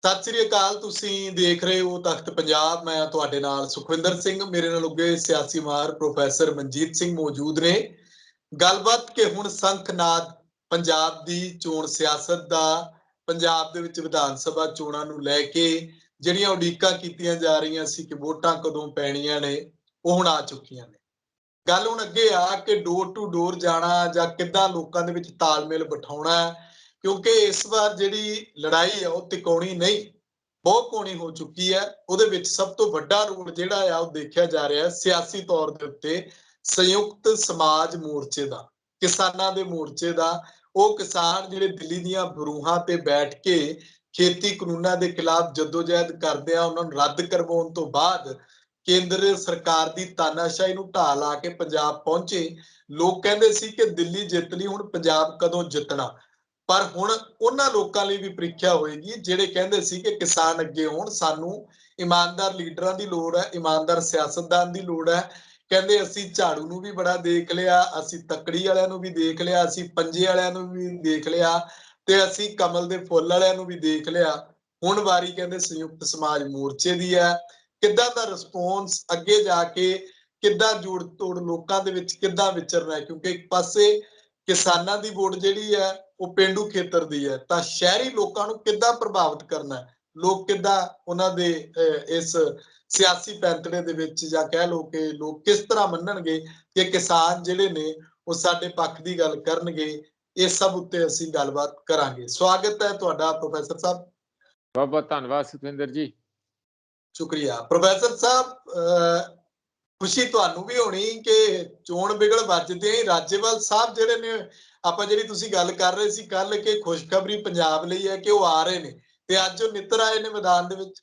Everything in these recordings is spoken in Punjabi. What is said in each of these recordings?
ਸਤਿ ਸ੍ਰੀ ਅਕਾਲ। ਤੁਸੀਂ ਦੇਖ ਰਹੇ ਹੋ ਤਖਤ ਪੰਜਾਬ। ਮੈਂ ਤੁਹਾਡੇ ਨਾਲ ਸੁਖਵਿੰਦਰ ਸਿੰਘ। ਮੇਰੇ ਨਾਲ ਉੱਗੇ ਸਿਆਸੀ ਮਾਹਰ ਪ੍ਰੋਫੈਸਰ ਮਨਜੀਤ ਸਿੰਘ ਮੌਜੂਦ ਨੇ। ਗੱਲਬਾਤ ਕਿ ਹੁਣ ਸੰਖਨਾਦ ਪੰਜਾਬ ਦੀ ਚੋਣ ਸਿਆਸਤ ਦਾ, ਪੰਜਾਬ ਦੇ ਵਿੱਚ ਵਿਧਾਨ ਸਭਾ ਚੋਣਾਂ ਨੂੰ ਲੈ ਕੇ ਜਿਹੜੀਆਂ ਉਡੀਕਾਂ ਕੀਤੀਆਂ ਜਾ ਰਹੀਆਂ ਸੀ ਕਿ ਵੋਟਾਂ ਕਦੋਂ ਪੈਣੀਆਂ ਨੇ, ਉਹ ਹੁਣ ਆ ਚੁੱਕੀਆਂ ਨੇ। ਗੱਲ ਹੁਣ ਅੱਗੇ ਆ ਕਿ ਡੋਰ ਟੂ ਡੋਰ ਜਾਣਾ ਜਾਂ ਕਿੱਦਾਂ ਲੋਕਾਂ ਦੇ ਵਿੱਚ ਤਾਲਮੇਲ ਬਿਠਾਉਣਾ, ਕਿਉਂਕਿ ਇਸ ਵਾਰ ਜਿਹੜੀ ਲੜਾਈ ਆ ਉਹ ਤਿਕੋਣੀ ਨਹੀਂ, ਬਹੁਤ ਕੋਣੀ ਹੋ ਚੁੱਕੀ ਹੈ। ਉਹਦੇ ਵਿੱਚ ਸਭ ਤੋਂ ਵੱਡਾ ਰੋਲ ਜਿਹੜਾ ਆ ਉਹ ਦੇਖਿਆ ਜਾ ਰਿਹਾ ਸਿਆਸੀ ਤੌਰ ਦੇ ਉੱਤੇ ਸੰਯੁਕਤ ਸਮਾਜ ਮੋਰਚੇ ਦਾ, ਕਿਸਾਨਾਂ ਦੇ ਮੋਰਚੇ ਦਾ। ਉਹ ਕਿਸਾਨ ਜਿਹੜੇ ਦਿੱਲੀ ਦੀਆਂ ਬਰੂਹਾਂ ਤੇ ਬੈਠ ਕੇ ਖੇਤੀ ਕਾਨੂੰਨਾਂ ਦੇ ਖਿਲਾਫ ਜਦੋਜਹਿਦ ਕਰਦੇ ਆ, ਉਹਨਾਂ ਨੂੰ ਰੱਦ ਕਰਵਾਉਣ ਤੋਂ ਬਾਅਦ ਕੇਂਦਰ ਸਰਕਾਰ ਦੀ ਤਾਨਾਸ਼ਾਹੀ ਨੂੰ ਢਾਹ ਲਾ ਕੇ ਪੰਜਾਬ ਪਹੁੰਚੇ। ਲੋਕ ਕਹਿੰਦੇ ਸੀ ਕਿ ਦਿੱਲੀ ਜਿੱਤ ਲਈ, ਹੁਣ ਪੰਜਾਬ ਕਦੋਂ ਜਿੱਤਣਾ। ਪਰ ਹੁਣ ਉਹਨਾਂ ਲੋਕਾਂ ਲਈ ਵੀ ਪ੍ਰੀਖਿਆ ਹੋਏਗੀ ਜਿਹੜੇ ਕਹਿੰਦੇ ਸੀ ਕਿ ਕਿਸਾਨ ਅੱਗੇ ਹੋਣ, ਸਾਨੂੰ ਇਮਾਨਦਾਰ ਲੀਡਰਾਂ ਦੀ ਲੋੜ ਹੈ, ਇਮਾਨਦਾਰ ਸਿਆਸਤਦਾਨ ਦੀ ਲੋੜ ਹੈ। ਕਹਿੰਦੇ ਅਸੀਂ ਝਾੜੂ ਨੂੰ ਵੀ ਬੜਾ ਦੇਖ ਲਿਆ, ਅਸੀਂ ਤੱਕੜੀ ਵਾਲਿਆਂ ਨੂੰ ਵੀ ਦੇਖ ਲਿਆ, ਅਸੀਂ ਪੰਜੇ ਵਾਲਿਆਂ ਨੂੰ ਵੀ ਦੇਖ ਲਿਆ, ਤੇ ਅਸੀਂ ਕਮਲ ਦੇ ਫੁੱਲ ਵਾਲਿਆਂ ਨੂੰ ਵੀ ਦੇਖ ਲਿਆ। ਹੁਣ ਵਾਰੀ ਕਹਿੰਦੇ ਸੰਯੁਕਤ ਸਮਾਜ ਮੋਰਚੇ ਦੀ ਹੈ। ਕਿੱਦਾਂ ਦਾ ਰਿਸਪੌਂਸ ਅੱਗੇ ਜਾ ਕੇ, ਕਿੱਦਾਂ ਜੋੜ ਤੋੜ ਲੋਕਾਂ ਦੇ ਵਿੱਚ ਕਿੱਦਾਂ ਵਿਚਰਨਾ ਹੈ, ਕਿਉਂਕਿ ਇੱਕ ਪਾਸੇ ਕਿਸਾਨਾਂ ਦੀ ਵੋਟ ਜਿਹੜੀ ਹੈ ਉਹ ਪੇਂਡੂ ਖੇਤਰ ਦੀ ਹੈ, ਤਾਂ ਸ਼ਹਿਰੀ ਲੋਕਾਂ ਨੂੰ ਕਿੱਦਾਂ ਪ੍ਰਭਾਵਿਤ ਕਰਨਾ ਹੈ, ਲੋਕ ਕਿੱਦਾਂ ਉਹਨਾਂ ਦੇ ਇਸ ਸਿਆਸੀ ਪੈਂਤੜੇ ਦੇ ਵਿੱਚ, ਜਾਂ ਕਹਿ ਲਓ ਕਿ ਲੋਕ ਕਿਸ ਤਰ੍ਹਾਂ ਮੰਨਣਗੇ ਕਿ ਕਿਸਾਨ ਜਿਹੜੇ ਨੇ ਉਹ ਸਾਡੇ ਪੱਖ ਦੀ ਗੱਲ ਕਰਨਗੇ। ਇਸ ਸਭ ਉੱਤੇ ਅਸੀਂ ਗੱਲਬਾਤ ਕਰਾਂਗੇ। ਸਵਾਗਤ ਹੈ ਤੁਹਾਡਾ ਪ੍ਰੋਫੈਸਰ ਸਾਹਿਬ। ਬਹੁਤ ਬਹੁਤ ਧੰਨਵਾਦ ਸੁਖਵਿੰਦਰ ਜੀ। ਸ਼ੁਕਰੀਆ ਪ੍ਰੋਫੈਸਰ ਸਾਹਿਬ। ਖੁਸ਼ੀ ਤੁਹਾਨੂੰ ਵੀ ਹੋਣੀ ਕਿ ਚੋਣ ਬਿਗਲ ਵੱਜਦੇ ਹੀ ਰਾਜੇਵਾਲ ਸਾਹਿਬ ਜਿਹੜੇ ਨੇ, ਆਪਾਂ ਜਿਹੜੀ ਤੁਸੀਂ ਗੱਲ ਕਰ ਰਹੇ ਸੀ ਕੱਲ ਕਿ ਖੁਸ਼ਖਬਰੀ ਪੰਜਾਬ ਲਈ ਹੈ ਕਿ ਉਹ ਆ ਰਹੇ ਨੇ, ਤੇ ਅੱਜ ਉਹ ਨਿੱਤਰ ਆਏ ਨੇ ਮੈਦਾਨ ਦੇ ਵਿੱਚ।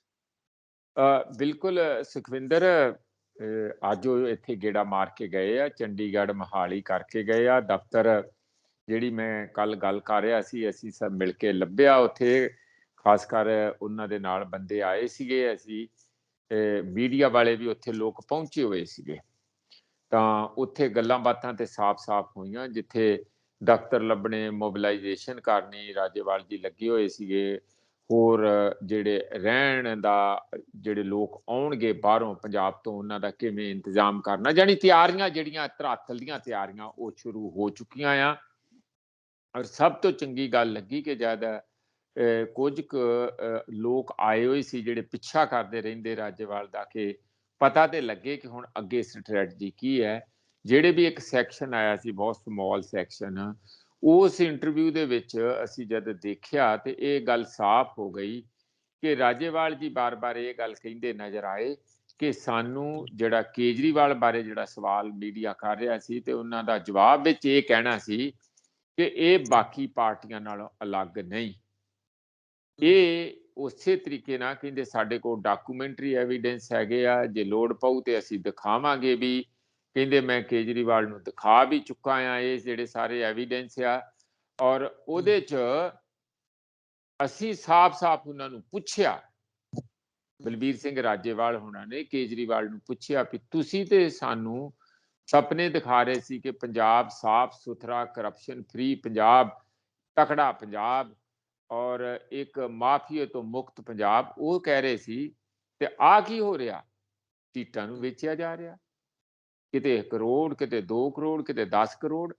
ਬਿਲਕੁਲ ਸੁਖਵਿੰਦਰ, ਅੱਜ ਉਹ ਇੱਥੇ ਗੇੜਾ ਮਾਰ ਕੇ ਗਏ ਆ, ਚੰਡੀਗੜ੍ਹ ਮੋਹਾਲੀ ਕਰਕੇ ਗਏ ਆ। ਦਫ਼ਤਰ ਜਿਹੜੀ ਮੈਂ ਕੱਲ ਗੱਲ ਕਰ ਰਿਹਾ ਸੀ, ਅਸੀਂ ਸਭ ਮਿਲ ਕੇ ਲੱਭਿਆ ਉੱਥੇ। ਖਾਸ ਕਰ ਉਹਨਾਂ ਦੇ ਨਾਲ ਬੰਦੇ ਆਏ ਸੀਗੇ, ਅਸੀਂ ਮੀਡੀਆ ਵਾਲੇ ਵੀ ਉੱਥੇ ਲੋਕ ਪਹੁੰਚੇ ਹੋਏ ਸੀਗੇ। ਤਾਂ ਉੱਥੇ ਗੱਲਾਂ ਬਾਤਾਂ ਤੇ ਸਾਫ਼ ਹੋਈਆਂ। ਜਿੱਥੇ ਦਫ਼ਤਰ ਲੱਭਣੇ, ਮੋਬਿਲਾਈਜੇਸ਼ਨ ਕਰਨੀ, ਰਾਜੇਵਾਲ ਜੀ ਲੱਗੇ ਹੋਏ ਸੀਗੇ। ਹੋਰ ਜਿਹੜੇ ਰਹਿਣ ਦਾ, ਜਿਹੜੇ ਲੋਕ ਆਉਣਗੇ ਬਾਹਰੋਂ ਪੰਜਾਬ ਤੋਂ, ਉਹਨਾਂ ਦਾ ਕਿਵੇਂ ਇੰਤਜ਼ਾਮ ਕਰਨਾ, ਜਾਣੀ ਤਿਆਰੀਆਂ ਜਿਹੜੀਆਂ ਧਰਾਤਲ ਦੀਆਂ ਤਿਆਰੀਆਂ ਉਹ ਸ਼ੁਰੂ ਹੋ ਚੁੱਕੀਆਂ ਆ। ਔਰ ਸਭ ਤੋਂ ਚੰਗੀ ਗੱਲ ਲੱਗੀ ਕਿ ਜਦ ਕੁਝ ਕੁ ਲੋਕ ਆਏ ਹੋਏ ਸੀ ਜਿਹੜੇ ਪਿੱਛਾ ਕਰਦੇ ਰਹਿੰਦੇ ਰਾਜੇਵਾਲ ਦਾ, ਕਿ ਪਤਾ ਤੇ ਲੱਗੇ ਕਿ ਹੁਣ ਅੱਗੇ ਸਟ੍ਰੈਟਜੀ ਕੀ ਹੈ। ਜਿਹੜੇ ਵੀ ਇੱਕ ਸੈਕਸ਼ਨ ਆਇਆ ਸੀ, ਬਹੁਤ ਸਮਾਲ ਸੈਕਸ਼ਨ, ਉਸ ਇੰਟਰਵਿਊ ਦੇ ਵਿੱਚ ਅਸੀਂ ਜਦ ਦੇਖਿਆ ਤੇ ਇਹ ਗੱਲ ਸਾਫ਼ ਹੋ ਗਈ ਕਿ ਰਾਜੇਵਾਲ ਜੀ ਬਾਰ-ਬਾਰ ਇਹ ਗੱਲ ਕਹਿੰਦੇ ਨਜ਼ਰ ਆਏ ਕਿ ਸਾਨੂੰ ਜਿਹੜਾ ਕੇਜਰੀਵਾਲ ਬਾਰੇ ਜਿਹੜਾ ਸਵਾਲ ਮੀਡੀਆ ਕਰ ਰਿਹਾ ਸੀ, ਤੇ ਉਹਨਾਂ ਦਾ ਜਵਾਬ ਵਿੱਚ ਇਹ ਕਹਿਣਾ ਸੀ ਕਿ ਇਹ ਬਾਕੀ ਪਾਰਟੀਆਂ ਨਾਲੋਂ ਅਲੱਗ ਨਹੀਂ। ਇਹ ਉਸੇ ਤਰੀਕੇ ਨਾਲ ਕਹਿੰਦੇ ਸਾਡੇ ਕੋਲ ਡਾਕੂਮੈਂਟਰੀ ਐਵੀਡੈਂਸ ਹੈਗੇ ਆ, ਜੇ ਲੋੜ ਪਊ ਤੇ ਅਸੀਂ ਦਿਖਾਵਾਂਗੇ ਵੀ। ਕਹਿੰਦੇ ਮੈਂ ਕੇਜਰੀਵਾਲ ਨੂੰ ਦਿਖਾ ਵੀ ਚੁੱਕਾ ਆ ਇਹ ਜਿਹੜੇ ਸਾਰੇ ਐਵੀਡੈਂਸ ਆ। ਔਰ ਉਹਦੇ 'ਚ ਅਸੀਂ ਸਾਫ਼ ਉਹਨਾਂ ਨੂੰ ਪੁੱਛਿਆ, ਬਲਬੀਰ ਸਿੰਘ ਰਾਜੇਵਾਲ ਹੋਣਾ ਨੇ ਕੇਜਰੀਵਾਲ ਨੂੰ ਪੁੱਛਿਆ ਵੀ ਤੁਸੀਂ ਤੇ ਸਾਨੂੰ ਸੁਪਨੇ ਦਿਖਾ ਰਹੇ ਸੀ ਕਿ ਪੰਜਾਬ ਸਾਫ਼ ਸੁਥਰਾ, ਕਰਪਸ਼ਨ ਫ੍ਰੀ ਪੰਜਾਬ, ਤਕੜਾ ਪੰਜਾਬ ਔਰ ਇੱਕ ਮਾਫੀਏ ਤੋਂ ਮੁਕਤ ਪੰਜਾਬ, ਉਹ ਕਹਿ ਰਹੇ ਸੀ। ਤੇ ਆ ਕੀ ਹੋ ਰਿਹਾ? ਸੀਟਾਂ ਨੂੰ ਵੇਚਿਆ ਜਾ ਰਿਹਾ, ਕਿਤੇ 1 ਕਰੋੜ, ਕਿਤੇ 2 ਕਰੋੜ, ਕਿਤੇ 10 ਕਰੋੜ,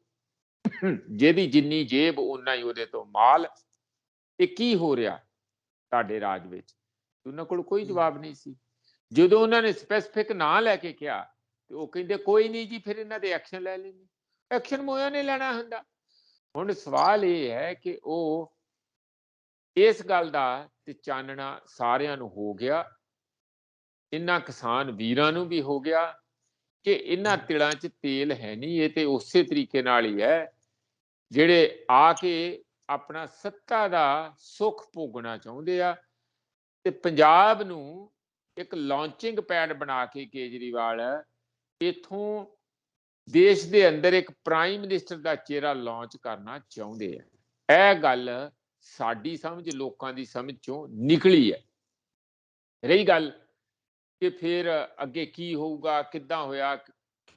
ਜਿਹਦੀ ਜਿੰਨੀ ਜੇਬ ਓਨਾ ਹੀ ਉਹਦੇ ਤੋਂ ਮਾਲ। ਇਹ ਕੀ ਹੋ ਰਿਹਾ ਤੁਹਾਡੇ ਰਾਜ ਵਿੱਚ? ਉਹਨਾਂ ਕੋਲ ਕੋਈ ਜਵਾਬ ਨਹੀਂ ਸੀ। ਜਦੋਂ ਉਹਨਾਂ ਨੇ ਸਪੈਸੀਫਿਕ ਨਾਂ ਲੈ ਕੇ ਕਿਹਾ ਤੇ ਉਹ ਕਹਿੰਦੇ ਕੋਈ ਨਹੀਂ ਜੀ, ਫਿਰ ਇਹਨਾਂ ਦੇ ਐਕਸ਼ਨ ਲੈ ਲੈਂਦੇ। ਐਕਸ਼ਨ ਮੋਇਆ ਨੇ ਲੈਣਾ ਹੁੰਦਾ। ਹੁਣ ਸਵਾਲ ਇਹ ਹੈ ਕਿ ਉਹ ਇਸ ਗੱਲ ਦਾ ਤੇ ਚਾਨਣਾ ਸਾਰਿਆਂ ਨੂੰ ਹੋ ਗਿਆ, ਇਹਨਾਂ ਕਿਸਾਨ ਵੀਰਾਂ ਨੂੰ ਵੀ ਹੋ ਗਿਆ ਕਿ ਇਹਨਾਂ ਤਿਲਾਂ 'ਚ ਤੇਲ ਹੈ ਨਹੀਂ। ਇਹ ਤੇ ਉਸੇ ਤਰੀਕੇ ਨਾਲ ਹੀ ਹੈ ਜਿਹੜੇ ਆ ਕੇ ਆਪਣਾ ਸੱਤਾ ਦਾ ਸੁੱਖ ਭੋਗਣਾ ਚਾਹੁੰਦੇ ਆ, ਤੇ ਪੰਜਾਬ ਨੂੰ ਇੱਕ ਲਾਂਚਿੰਗ ਪੈਡ ਬਣਾ ਕੇ ਕੇਜਰੀਵਾਲ ਇਥੋਂ ਦੇਸ਼ ਦੇ ਅੰਦਰ ਇੱਕ ਪ੍ਰਾਈਮ ਮਿਨਿਸਟਰ ਦਾ ਚਿਹਰਾ ਲਾਂਚ ਕਰਨਾ ਚਾਹੁੰਦੇ ਆ। ਇਹ ਗੱਲ ਸਾਡੀ ਸਮਝ, ਲੋਕਾਂ ਦੀ ਸਮਝ ਚੋਂ ਨਿਕਲੀ ਹੈ। ਰਹੀ ਗੱਲ ਕਿ ਫਿਰ ਅੱਗੇ ਕੀ ਹੋਊਗਾ, ਕਿੱਦਾਂ ਹੋਇਆ,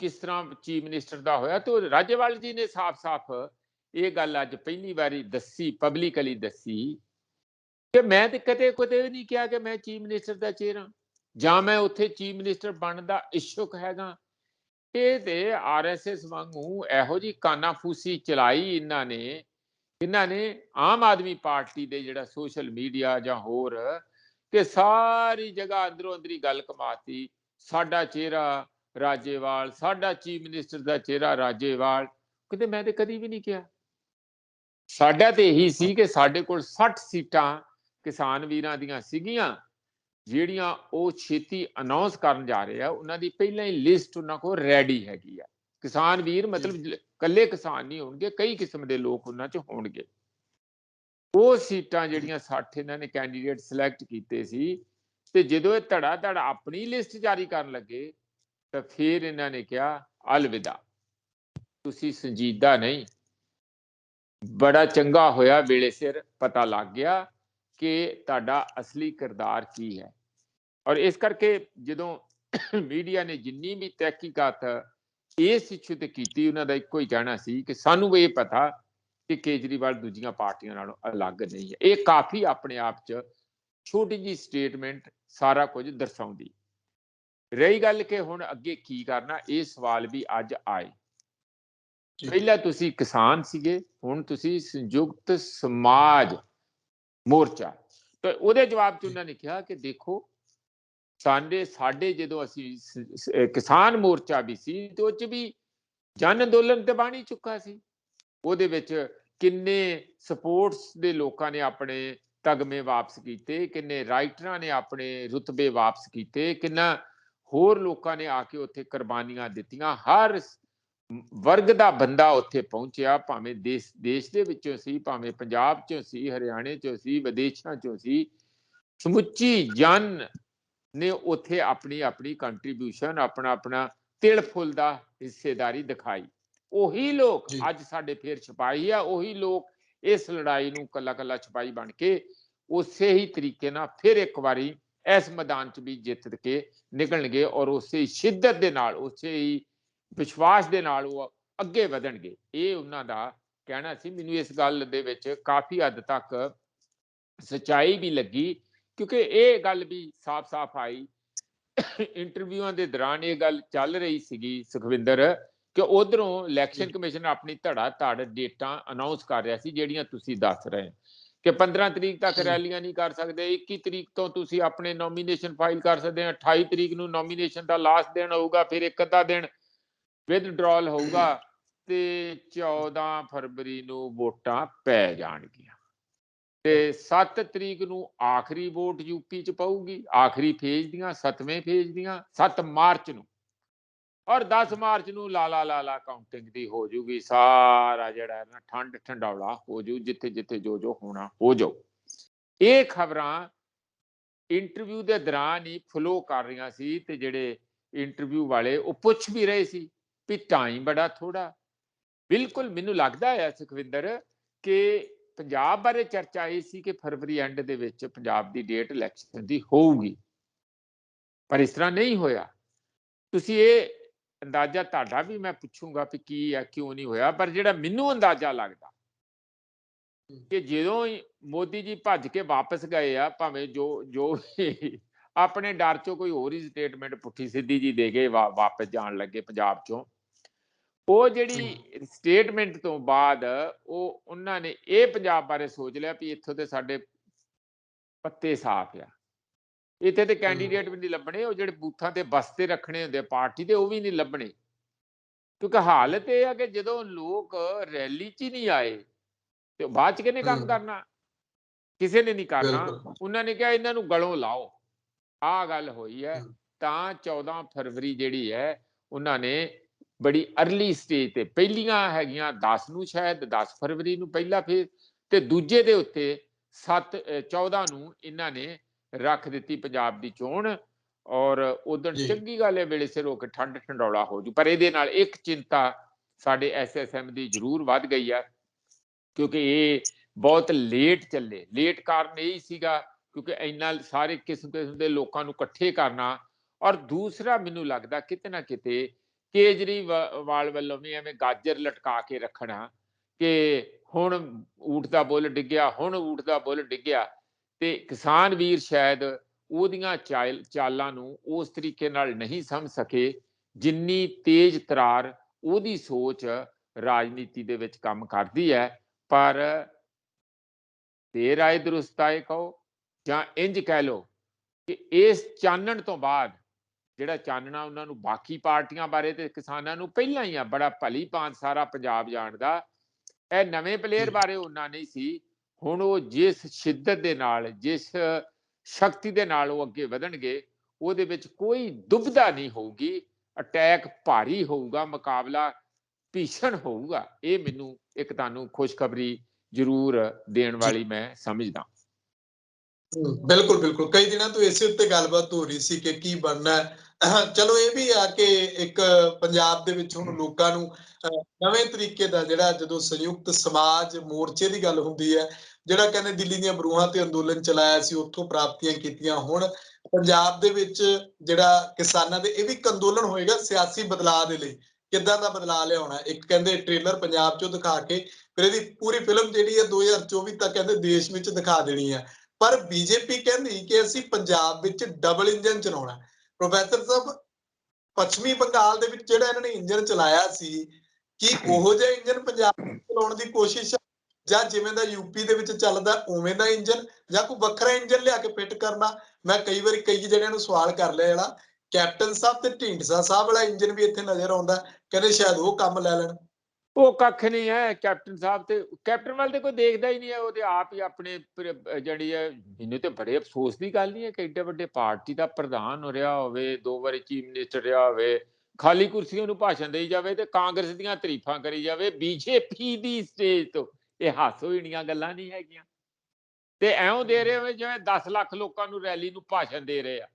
ਕਿਸ ਤਰ੍ਹਾਂ ਚੀਫ ਮਿਨਿਸਟਰ ਦਾ ਹੋਇਆ, ਤੇ ਰਾਜੇਵਾਲ ਜੀ ਨੇ ਸਾਫ਼ ਇਹ ਗੱਲ ਅੱਜ ਪਹਿਲੀ ਵਾਰੀ ਦੱਸੀ, ਪਬਲਿਕਲੀ ਦੱਸੀ ਕਿ ਮੈਂ ਤੇ ਕਦੇ ਵੀ ਨਹੀਂ ਕਿਹਾ ਕਿ ਮੈਂ ਚੀਫ ਮਿਨਿਸਟਰ ਦਾ ਚਿਹਰਾ ਜਾਂ ਮੈਂ ਉੱਥੇ ਚੀਫ ਮਿਨਿਸਟਰ ਬਣਨ ਦਾ ਇਛੁਕ ਹੈਗਾ। ਇਹ ਤੇ ਆਰਐਸਐਸ ਵਾਂਗੂ ਇਹੋ ਜਿਹੀ ਕਾਨਾਫੂਸੀ ਚਲਾਈ ਇਹਨਾਂ ਨੇ ਆਮ ਆਦਮੀ ਪਾਰਟੀ ਦੇ ਜਿਹੜਾ ਸੋਸ਼ਲ ਮੀਡੀਆ ਜਾਂ ਹੋਰ ਕਿ ਸਾਰੀ ਜਗ੍ਹਾ ਅੰਦਰੋਂ ਅੰਦਰੀ ਗੱਲ ਕਮਾਤੀ। ਸਾਡਾ ਚਿਹਰਾ ਰਾਜੇਵਾਲ, ਸਾਡਾ ਚੀਫ ਮਿਨਿਸਟਰ ਦਾ ਚਿਹਰਾ ਰਾਜੇਵਾਲ। ਕਿਤੇ ਮੈਂ ਤੇ ਕਦੀ ਵੀ ਨਹੀਂ ਕਿਹਾ। ਸਾਡਾ ਤੇ ਇਹੀ ਸੀ ਕਿ ਸਾਡੇ ਕੋਲ 60 ਸੀਟਾਂ ਕਿਸਾਨ ਵੀਰਾਂ ਦੀਆਂ ਸੀਗੀਆਂ, ਜਿਹੜੀਆਂ ਉਹ ਛੇਤੀ ਅਨਾਉਂਸ ਕਰਨ ਜਾ ਰਹੇ ਆ। ਉਹਨਾਂ ਦੀ ਪਹਿਲਾਂ ਹੀ ਲਿਸਟ ਉਹਨਾਂ ਕੋਲ ਰੈਡੀ ਹੈਗੀ ਆ। ਕਿਸਾਨ ਵੀਰ ਮਤਲਬ ਇਕੱਲੇ ਕਿਸਾਨ ਨਹੀਂ ਹੋਣਗੇ, ਕਈ ਕਿਸਮ ਦੇ ਲੋਕ ਉਹਨਾਂ 'ਚ ਹੋਣਗੇ। ਉਹ ਸੀਟਾਂ ਜਿਹੜੀਆਂ 60 ਇਹਨਾਂ ਨੇ ਕੈਂਡੀਡੇਟ ਸਿਲੈਕਟ ਕੀਤੇ ਸੀ, ਤੇ ਜਦੋਂ ਇਹ ਧੜਾ ਧੜ ਆਪਣੀ ਲਿਸਟ ਜਾਰੀ ਕਰਨ ਲੱਗੇ ਤਾਂ ਫਿਰ ਇਹਨਾਂ ਨੇ ਕਿਹਾ ਅਲਵਿਦਾ, ਤੁਸੀਂ ਸੰਜੀਦਾ ਨਹੀਂ। ਬੜਾ ਚੰਗਾ ਹੋਇਆ ਵੇਲੇ ਸਿਰ ਪਤਾ ਲੱਗ ਗਿਆ ਕਿ ਤੁਹਾਡਾ ਅਸਲੀ ਕਿਰਦਾਰ ਕੀ ਹੈ। ਔਰ ਇਸ ਕਰਕੇ ਜਦੋਂ ਮੀਡੀਆ ਨੇ ਜਿੰਨੀ ਵੀ ਤਹਿਕੀਕਾਤ ਇਸ ਇਸ਼ੂ ਤੇ ਕੀਤੀ, ਉਹਨਾਂ ਦਾ ਇੱਕੋ ਹੀ ਕਹਿਣਾ ਸੀ ਕਿ ਸਾਨੂੰ ਇਹ ਪਤਾ ਕਿ ਕੇਜਰੀਵਾਲ ਦੂਜੀਆਂ ਪਾਰਟੀਆਂ ਨਾਲੋਂ ਅਲੱਗ ਨਹੀਂ ਹੈ। ਇਹ ਕਾਫੀ ਆਪਣੇ ਆਪ 'ਚ ਛੋਟੀ ਜਿਹੀ ਸਟੇਟਮੈਂਟ ਸਾਰਾ ਕੁਝ ਦਰਸਾਉਂਦੀ। ਰਹੀ ਗੱਲ ਕਿ ਹੁਣ ਅੱਗੇ ਕੀ ਕਰਨਾ, ਇਹ ਸਵਾਲ ਵੀ ਅੱਜ ਆਏ। ਪਹਿਲਾਂ ਤੁਸੀਂ ਕਿਸਾਨ ਸੀਗੇ, ਹੁਣ ਤੁਸੀਂ ਸੰਯੁਕਤ ਸਮਾਜ ਮੋਰਚਾ। ਤੇ ਉਹਦੇ ਜਵਾਬ 'ਚ ਉਹਨਾਂ ਨੇ ਕਿਹਾ ਕਿ ਦੇਖੋ ਸਾਡੇ ਜਦੋਂ ਅਸੀਂ ਕਿਸਾਨ ਮੋਰਚਾ ਵੀ ਸੀ ਤੇ ਉਹ 'ਚ ਵੀ ਜਨ ਅੰਦੋਲਨ ਤੇ ਬਣ ਹੀ ਚੁੱਕਾ ਸੀ। ਉਹਦੇ ਵਿੱਚ ਕਿੰਨੇ ਸਪੋਰਟਸ ਦੇ ਲੋਕਾਂ ਨੇ ਆਪਣੇ ਤਗਮੇ ਵਾਪਸ ਕੀਤੇ, ਕਿੰਨੇ ਰਾਈਟਰਾਂ ਨੇ ਆਪਣੇ ਰੁਤਬੇ ਵਾਪਸ ਕੀਤੇ, ਕਿੰਨਾ ਹੋਰ ਲੋਕਾਂ ਨੇ ਆ ਕੇ ਉੱਥੇ ਕੁਰਬਾਨੀਆਂ ਦਿੱਤੀਆਂ। ਹਰ ਵਰਗ ਦਾ ਬੰਦਾ ਉੱਥੇ ਪਹੁੰਚਿਆ, ਭਾਵੇਂ ਦੇਸ਼ ਦੇ ਵਿੱਚੋਂ ਸੀ, ਭਾਵੇਂ ਪੰਜਾਬ 'ਚੋਂ ਸੀ, ਹਰਿਆਣੇ 'ਚੋਂ ਸੀ, ਵਿਦੇਸ਼ਾਂ 'ਚੋਂ ਸੀ। ਸਮੁੱਚੀ ਜਨ ਨੇ ਉੱਥੇ ਆਪਣੀ ਆਪਣੀ ਕੰਟਰੀਬਿਊਸ਼ਨ, ਆਪਣਾ ਤਿਲ ਫੁੱਲ ਦਾ ਹਿੱਸੇਦਾਰੀ ਦਿਖਾਈ। ਉਹੀ ਲੋਕ ਅੱਜ ਸਾਡੇ ਫੇਰ ਸਿਪਾਹੀ ਆ, ਉਹੀ ਲੋਕ ਇਸ ਲੜਾਈ ਨੂੰ ਕੱਲਾ ਕੱਲਾ ਸਿਪਾਹੀ ਬਣ ਕੇ ਉਸੇ ਹੀ ਤਰੀਕੇ ਨਾਲ ਫਿਰ ਇੱਕ ਵਾਰੀ ਇਸ ਮੈਦਾਨ 'ਚ ਵੀ ਜਿੱਤ ਕੇ ਨਿਕਲਣਗੇ ਔਰ ਉਸੇ ਹੀ ਸ਼ਿੱਦਤ ਦੇ ਨਾਲ, ਉਸੇ ਹੀ ਵਿਸ਼ਵਾਸ ਦੇ ਨਾਲ ਉਹ ਅੱਗੇ ਵਧਣਗੇ। ਇਹ ਉਹਨਾਂ ਦਾ ਕਹਿਣਾ ਸੀ। ਮੈਨੂੰ ਇਸ ਗੱਲ ਦੇ ਵਿੱਚ ਕਾਫੀ ਹੱਦ ਤੱਕ ਸੱਚਾਈ ਵੀ ਲੱਗੀ, ਕਿਉਂਕਿ ਇਹ ਗੱਲ ਵੀ ਸਾਫ਼-ਸਾਫ਼ ਆਈ ਇੰਟਰਵਿਊਆਂ ਦੇ ਦੌਰਾਨ। ਇਹ ਗੱਲ ਚੱਲ ਰਹੀ ਸੀਗੀ ਸੁਖਵਿੰਦਰ ਕਿ ਉਧਰੋਂ ਇਲੈਕਸ਼ਨ ਕਮਿਸ਼ਨ ਆਪਣੀ ਧੜਾ ਧੜ ਡੇਟਾਂ ਅਨਾਉਂਸ ਕਰ ਰਿਹਾ ਸੀ, ਜਿਹੜੀਆਂ ਤੁਸੀਂ ਦੱਸ ਰਹੇ ਕਿ 15 ਤਰੀਕ ਤੱਕ ਰੈਲੀਆਂ ਨਹੀਂ ਕਰ ਸਕਦੇ, 21 ਤਰੀਕ ਤੋਂ ਤੁਸੀਂ ਆਪਣੇ ਨੋਮੀਨੇਸ਼ਨ ਫਾਈਲ ਕਰ ਸਕਦੇ ਆ, 28 ਤਰੀਕ ਨੂੰ ਨੋਮੀਨੇਸ਼ਨ ਦਾ ਲਾਸਟ ਦਿਨ ਹੋਊਗਾ, ਫਿਰ ਇੱਕ ਅੱਧਾ ਦਿਨ ਵਿਦਡਰਾਅਲ ਹੋਊਗਾ ਤੇ 14 ਫਰਵਰੀ ਨੂੰ ਵੋਟਾਂ ਪੈ ਜਾਣਗੀਆਂ ਤੇ 7 ਤਰੀਕ ਨੂੰ ਆਖਰੀ ਵੋਟ ਯੂਪੀ 'ਚ ਪਊਗੀ, ਆਖਰੀ ਫੇਜ਼ ਦੀਆਂ, 7ਵੇਂ ਫੇਜ਼ ਦੀਆਂ 7 ਮਾਰਚ ਨੂੰ, ਔਰ 10 ਮਾਰਚ ਨੂੰ ਲਾਲਾ ਕਾਊਂਟਿੰਗ ਦੀ ਹੋ ਜੂਗੀ। ਸਾਰਾ ਜਿਹੜਾ ਨਾ ਠੰਡ ਠੰਡੌਲਾ ਹੋ ਜੂ, ਜਿੱਥੇ ਜਿੱਥੇ ਜੋ ਹੋਣਾ ਹੋ ਜਾਓ। ਇਹ ਖਬਰਾਂ ਇੰਟਰਵਿਊ ਦੇ ਦੌਰਾਨ ਹੀ ਫਲੋ ਕਰ ਰਹੀਆਂ ਸੀ ਤੇ ਜਿਹੜੇ ਇੰਟਰਵਿਊ ਵਾਲੇ ਉਹ ਪੁੱਛ ਵੀ ਰਹੇ ਸੀ ਵੀ ਟਾਈਮ ਬੜਾ ਥੋੜਾ। ਬਿਲਕੁਲ ਮੈਨੂੰ ਲੱਗਦਾ ਹੈ ਸੁਖਵਿੰਦਰ ਕਿ ਪੰਜਾਬ ਬਾਰੇ ਚਰਚਾ ਇਹ ਸੀ ਕਿ ਫਰਵਰੀ ਐਂਡ ਦੇ ਵਿੱਚ ਪੰਜਾਬ ਦੀ ਡੇਟ ਇਲੈਕਸ਼ਨ ਦੀ ਹੋਊਗੀ, ਪਰ ਇਸ ਤਰ੍ਹਾਂ ਨਹੀਂ ਹੋਇਆ। ਤੁਸੀਂ ਇਹ ਅੰਦਾਜ਼ਾ ਤੁਹਾਡਾ ਵੀ ਮੈਂ ਪੁੱਛੂੰਗਾ ਵੀ ਕੀ ਹੈ, ਕਿਉਂ ਨਹੀਂ ਹੋਇਆ, ਪਰ ਜਿਹੜਾ ਮੈਨੂੰ ਅੰਦਾਜ਼ਾ ਲੱਗਦਾ ਕਿ ਜਦੋਂ ਮੋਦੀ ਜੀ ਭੱਜ ਕੇ ਵਾਪਸ ਗਏ ਆ, ਭਾਵੇਂ ਜੋ ਆਪਣੇ ਡਰ ਚੋਂ ਕੋਈ ਹੋਰ ਹੀ ਸਟੇਟਮੈਂਟ ਪੁੱਠੀ ਸਿੱਧੀ ਜੀ ਦੇ ਕੇ ਵਾਪਸ ਜਾਣ ਲੱਗੇ ਪੰਜਾਬ ਚੋਂ, ਉਹ ਜਿਹੜੀ ਸਟੇਟਮੈਂਟ ਤੋਂ ਬਾਅਦ ਉਹਨਾਂ ਨੇ ਇਹ ਪੰਜਾਬ ਬਾਰੇ ਸੋਚ ਲਿਆ ਵੀ ਇੱਥੋਂ ਤੇ ਸਾਡੇ ਪੱਤੇ ਸਾਫ਼ ਆ, ਇੱਥੇ ਤੇ ਕੈਂਡੀਡੇਟ ਵੀ ਨਹੀਂ ਲੱਭਣੇ, ਉਹ ਜਿਹੜੇ ਬੂਥਾਂ ਤੇ ਬਸਤੇ ਰੱਖਣੇ ਹੁੰਦੇ ਪਾਰਟੀ ਦੇ ਉਹ ਵੀ ਨਹੀਂ ਲੱਭਣੇ। ਕਿਉਂਕਿ ਹਾਲਤ ਇਹ ਆ ਕਿ ਜਦੋਂ ਲੋਕ ਰੈਲੀ 'ਚ ਹੀ ਨਹੀਂ ਆਏ ਤੇ ਬਾਅਦ 'ਚ ਕਿਹਨੇ ਕੰਮ ਕਰਨਾ? ਕਿਸੇ ਨੇ ਨਹੀਂ ਕਰਨਾ। ਉਹਨਾਂ ਨੇ ਕਿਹਾ ਇਹਨਾਂ ਨੂੰ ਗਲੋਂ ਲਾਓ। ਆਹ ਗੱਲ ਹੋਈ ਹੈ। ਤਾਂ 14 ਫਰਵਰੀ ਜਿਹੜੀ ਹੈ ਉਹਨਾਂ ਨੇ ਬੜੀ ਅਰਲੀ ਸਟੇਜ ਤੇ, ਪਹਿਲੀਆਂ ਹੈਗੀਆਂ 10 ਨੂੰ, ਸ਼ਾਇਦ 10 ਫਰਵਰੀ ਨੂੰ ਪਹਿਲਾ ਫੇਜ਼, ਤੇ ਦੂਜੇ ਦੇ ਉੱਤੇ 14 ਨੂੰ ਇਹਨਾਂ ਨੇ ਰੱਖ ਦਿੱਤੀ ਪੰਜਾਬ ਦੀ ਚੋਣ। ਔਰ ਉਦੋਂ ਚੰਗੀ ਗੱਲ ਹੈ ਵੇਲੇ ਸਿਰ ਹੋ ਕੇ ਠੰਡ ਠੰਡੌਲਾ ਹੋ ਜੂ। ਪਰ ਇਹਦੇ ਨਾਲ ਇੱਕ ਚਿੰਤਾ ਸਾਡੇ SSM ਦੀ ਜ਼ਰੂਰ ਵੱਧ ਗਈ ਹੈ, ਕਿਉਂਕਿ ਇਹ ਬਹੁਤ ਲੇਟ ਚੱਲੇ। ਲੇਟ ਕਾਰਨ ਇਹ ਸੀਗਾ ਕਿਉਂਕਿ ਇੰਨਾ ਸਾਰੇ ਕਿਸਮ ਦੇ ਲੋਕਾਂ ਨੂੰ ਇਕੱਠੇ ਕਰਨਾ, ਔਰ ਦੂਸਰਾ ਮੈਨੂੰ ਲੱਗਦਾ ਕਿਤੇ ਨਾ ਕਿਤੇ ਕੇਜਰੀਵਾਲ ਵੱਲੋਂ ਵੀ ਐਵੇਂ ਗਾਜਰ ਲਟਕਾ ਕੇ ਰੱਖਣਾ ਕਿ ਹੁਣ ਊਠ ਦਾ ਬੁੱਲ ਡਿੱਗਿਆ, ਹੁਣ ਊਠ ਦਾ ਬੁੱਲ ਡਿੱਗਿਆ, ਤੇ ਕਿਸਾਨ ਵੀਰ ਸ਼ਾਇਦ ਉਹਦੀਆਂ ਚਾਲਾਂ ਨੂੰ ਉਸ ਤਰੀਕੇ ਨਾਲ ਨਹੀਂ ਸਮਝ ਸਕੇ ਜਿੰਨੀ ਤੇਜ਼ ਤਰਾਰ ਉਹਦੀ ਸੋਚ ਰਾਜਨੀਤੀ ਦੇ ਵਿੱਚ ਕੰਮ ਕਰਦੀ ਹੈ। ਪਰ ਦੇਰ ਆਏ ਦਰੁਸਤ ਆਏ ਕਹੋ ਜਾਂ ਇੰਜ ਕਹਿ ਲਓ ਕਿ ਇਸ ਚਾਨਣ ਤੋਂ ਬਾਅਦ ਜਿਹੜਾ ਚਾਨਣਾ ਉਹਨਾਂ ਨੂੰ ਬਾਕੀ ਪਾਰਟੀਆਂ ਬਾਰੇ ਤੇ ਕਿਸਾਨਾਂ ਨੂੰ ਪਹਿਲਾਂ ਹੀ ਆ ਬੜਾ ਭਲੀ ਭਾਂਤ ਸਾਰਾ ਪੰਜਾਬ ਜਾਣਦਾ, ਇਹ ਨਵੇਂ ਪਲੇਅਰ ਬਾਰੇ ਉਹਨਾਂ ਨਹੀਂ ਸੀ। ਹੁਣ ਉਹ ਜਿਸ ਸ਼ਿੱਦਤ ਦੇ ਨਾਲ, ਜਿਸ ਸ਼ਕਤੀ ਦੇ ਨਾਲ ਉਹ ਅੱਗੇ ਵਧਣਗੇ, ਉਹਦੇ ਵਿੱਚ ਕੋਈ ਦੁਬਿਧਾ ਨਹੀਂ ਹੋਊਗੀ। ਅਟੈਕ ਭਾਰੀ ਹੋਊਗਾ, ਮੁਕਾਬਲਾ ਭੀਸ਼ਣ ਹੋਊਗਾ। ਇਹ ਮੈਨੂੰ ਇੱਕ ਤੁਹਾਨੂੰ ਖੁਸ਼ਖਬਰੀ ਜ਼ਰੂਰ ਦੇਣ ਵਾਲੀ ਮੈਂ ਸਮਝਦਾ। ਬਿਲਕੁਲ ਬਿਲकुल ਕਈ ਦਿਨਾਂ ਤੋਂ ਇਸੇ ਉੱਤੇ ਗੱਲਬਾਤ ਹੋ ਰਹੀ ਸੀ ਕਿ ਕੀ ਬਣਨਾ ਹੈ। ਚਲੋ ਇਹ ਵੀ ਆ ਕਿ ਇੱਕ ਪੰਜਾਬ ਦੇ ਵਿੱਚ ਹੁਣ ਲੋਕਾਂ ਨੂੰ ਨਵੇਂ ਤਰੀਕੇ ਦਾ ਜਿਹੜਾ ਜਦੋਂ ਸੰਯੁਕਤ ਸਮਾਜ ਮੋਰਚੇ ਦੀ ਗੱਲ ਹੁੰਦੀ ਹੈ, ਜਿਹੜਾ ਕਹਿੰਦੇ ਦਿੱਲੀ ਦੀਆਂ ਬਰੂਹਾਂ ਤੇ ਅੰਦੋਲਨ ਚਲਾਇਆ ਸੀ, ਉੱਥੋਂ ਪ੍ਰਾਪਤੀਆਂ ਕੀਤੀਆਂ। ਹੁਣ ਪੰਜਾਬ ਦੇ ਵਿੱਚ ਜਿਹੜਾ ਕਿਸਾਨਾਂ ਦੇ ਇਹ ਵੀ ਇੱਕ ਅੰਦੋਲਨ ਹੋਏਗਾ ਸਿਆਸੀ ਬਦਲਾਅ ਦੇ ਲਈ, ਕਿੱਦਾਂ ਦਾ ਬਦਲਾਅ ਲਿਆਉਣਾ। ਇੱਕ ਕਹਿੰਦੇ ਟ੍ਰੇਲਰ ਪੰਜਾਬ ਚੋਂ ਦਿਖਾ ਕੇ ਫਿਰ ਇਹਦੀ ਪੂਰੀ ਫਿਲਮ ਜਿਹੜੀ ਹੈ 2024 ਤੱਕ ਕਹਿੰਦੇ ਦੇਸ਼ ਵਿੱਚ ਦਿਖਾ ਦੇਣੀ ਹੈ। ਪਰ ਬੀਜੇਪੀ ਕਹਿੰਦੀ ਕਿ ਅਸੀਂ ਪੰਜਾਬ ਵਿੱਚ ਡਬਲ ਇੰਜਨ ਚਲਾਉਣਾ। ਪ੍ਰੋਫੈਸਰ ਸਾਹਿਬ, ਪੱਛਮੀ ਬੰਗਾਲ ਦੇ ਵਿੱਚ ਜਿਹੜਾ ਇਹਨਾਂ ਨੇ ਇੰਜਨ ਚਲਾਇਆ ਸੀ, ਕੀ ਉਹੋ ਜਿਹਾ ਇੰਜਨ ਪੰਜਾਬ ਵਿੱਚ ਚਲਾਉਣ ਦੀ ਕੋਸ਼ਿਸ਼, ਜਾਂ ਜਿਵੇਂ ਦਾ ਯੂਪੀ ਦੇ ਵਿੱਚ ਚੱਲਦਾ ਉਵੇਂ ਦਾ ਇੰਜਨ, ਜਾਂ ਕੋਈ ਵੱਖਰਾ ਇੰਜਨ ਲਿਆ ਕੇ ਫਿੱਟ ਕਰਨਾ? ਮੈਂ ਕਈ ਵਾਰੀ ਕਈ ਜਣਿਆਂ ਨੂੰ ਸਵਾਲ ਕਰ ਲਿਆ, ਜਿਹੜਾ ਕੈਪਟਨ ਸਾਹਿਬ ਤੇ ਢੀਂਡਸਾ ਸਾਹਿਬ ਵਾਲਾ ਇੰਜਨ ਵੀ ਇੱਥੇ ਨਜ਼ਰ ਆਉਂਦਾ, ਕਹਿੰਦੇ ਸ਼ਾਇਦ ਉਹ ਕੰਮ ਲੈ ਲੈਣ। ਉਹ ਕੱਖ ਨਹੀਂ ਹੈ ਕੈਪਟਨ ਸਾਹਿਬ, ਤੇ ਕੈਪਟਨ ਵੱਲ ਤੇ ਕੋਈ ਦੇਖਦਾ ਹੀ ਨਹੀਂ ਹੈ। ਉਹ ਤੇ ਆਪ ਹੀ ਆਪਣੇ ਜਿਹੜੀ ਹੈ, ਮੈਨੂੰ ਤੇ ਬੜੇ ਅਫਸੋਸ ਦੀ ਗੱਲ ਨਹੀਂ ਹੈ ਕਿ ਏਡੇ ਵੱਡੇ ਪਾਰਟੀ ਦਾ ਪ੍ਰਧਾਨ ਹੋ ਰਿਹਾ ਹੋਵੇ, 2 ਵਾਰੀ ਚੀਫ ਮਿਨਿਸਟਰ ਰਿਹਾ ਹੋਵੇ, ਖਾਲੀ ਕੁਰਸੀਆਂ ਨੂੰ ਭਾਸ਼ਣ ਦੇਈ ਜਾਵੇ ਤੇ ਕਾਂਗਰਸ ਦੀਆਂ ਤਾਰੀਫਾਂ ਕਰੀ ਜਾਵੇ ਬੀਜੇਪੀ ਦੀ ਸਟੇਜ ਤੋਂ। ਇਹ ਹਾਸੋ ਹੀਣੀਆਂ ਗੱਲਾਂ ਨਹੀਂ ਹੈਗੀਆਂ। ਤੇ ਐਉਂ ਦੇ ਰਹੇ ਹੋਵੇ ਜਿਵੇਂ 10 ਲੱਖ ਲੋਕਾਂ ਨੂੰ ਰੈਲੀ ਨੂੰ ਭਾਸ਼ਣ ਦੇ ਰਹੇ ਆ।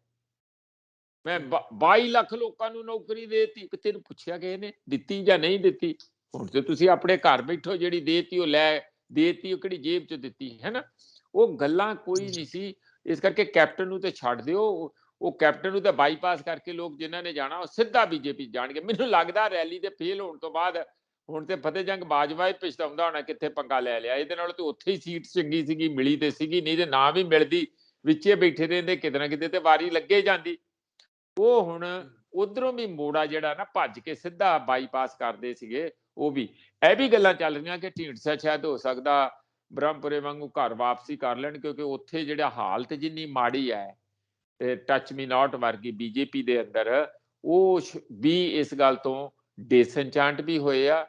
ਮੈਂ 22 ਲੱਖ ਲੋਕਾਂ ਨੂੰ ਨੌਕਰੀ ਦੇਤੀ, ਤੈਨੂੰ ਪੁੱਛਿਆ ਕਿਸੇ ਨੇ ਦਿੱਤੀ ਜਾਂ ਨਹੀਂ ਦਿੱਤੀ? ਹੁਣ ਤੇ ਤੁਸੀਂ ਆਪਣੇ ਘਰ ਬੈਠੋ, ਜਿਹੜੀ ਦੇਤੀ ਉਹ ਲੈ ਦੇਤੀ, ਉਹ ਕਿਹੜੀ ਜੇਬ ਚ ਦਿੱਤੀ ਹੈ ਨਾ। ਉਹ ਗੱਲਾਂ ਕੋਈ ਨਹੀਂ ਸੀ। ਇਸ ਕਰਕੇ ਕੈਪਟਨ ਨੂੰ ਤੇ ਛੱਡ ਦਿਓ। ਉਹ ਕੈਪਟਨ ਨੂੰ ਤਾਂ ਬਾਈਪਾਸ ਕਰਕੇ ਲੋਕ ਜਿਨ੍ਹਾਂ ਨੇ ਜਾਣਾ ਉਹ ਸਿੱਧਾ ਬੀਜੇਪੀ ਜਾਣਗੇ। ਮੈਨੂੰ ਲੱਗਦਾ ਰੈਲੀ ਦੇ ਫੇਲ ਹੋਣ ਤੋਂ ਬਾਅਦ ਹੁਣ ਤੇ ਫਤਿਹ ਜੰਗ ਬਾਜਵਾ ਹੀ ਪਛਤਾਉਂਦਾ ਹੋਣਾ ਕਿੱਥੇ ਪੰਗਾ ਲੈ ਲਿਆ। ਇਹਦੇ ਨਾਲ ਤੇ ਉੱਥੇ ਹੀ ਸੀਟ ਚੰਗੀ ਸੀਗੀ, ਮਿਲੀ ਤੇ ਸੀਗੀ, ਨਹੀਂ ਤੇ ਨਾ ਵੀ ਮਿਲਦੀ ਵਿੱਚੇ ਬੈਠੇ ਰਹਿੰਦੇ, ਕਿਤੇ ਨਾ ਕਿਤੇ ਤੇ ਵਾਰੀ ਲੱਗੇ ਜਾਂਦੀ। ਉਹ ਹੁਣ ਉਧਰੋਂ ਵੀ ਮੋੜਾ ਜਿਹੜਾ ਨਾ ਭੱਜ ਕੇ ਸਿੱਧਾ ਬਾਈਪਾਸ ਕਰਦੇ ਸੀਗੇ। ਉਹ ਵੀ ਇਹ ਵੀ ਗੱਲਾਂ ਚੱਲ ਰਹੀਆਂ ਕਿ ਢੀਂਡਸਾ ਸ਼ਾਇਦ ਹੋ ਸਕਦਾ ਬ੍ਰਹਮਪੁਰੇ ਵਾਂਗੂ ਘਰ ਵਾਪਸੀ ਕਰ ਲੈਣ, ਕਿਉਂਕਿ ਉੱਥੇ ਜਿਹੜਾ ਹਾਲਤ ਜਿੰਨੀ ਮਾੜੀ ਹੈ ਤੇ ਟੱਚ ਮੀ ਨਾਟ ਵਰਗੀ ਬੀਜੇਪੀ ਦੇ ਅੰਦਰ, ਉਹ ਵੀ ਇਸ ਗੱਲ ਤੋਂ ਡਿਸਐਨਚੈਂਟ ਵੀ ਹੋਏ ਆ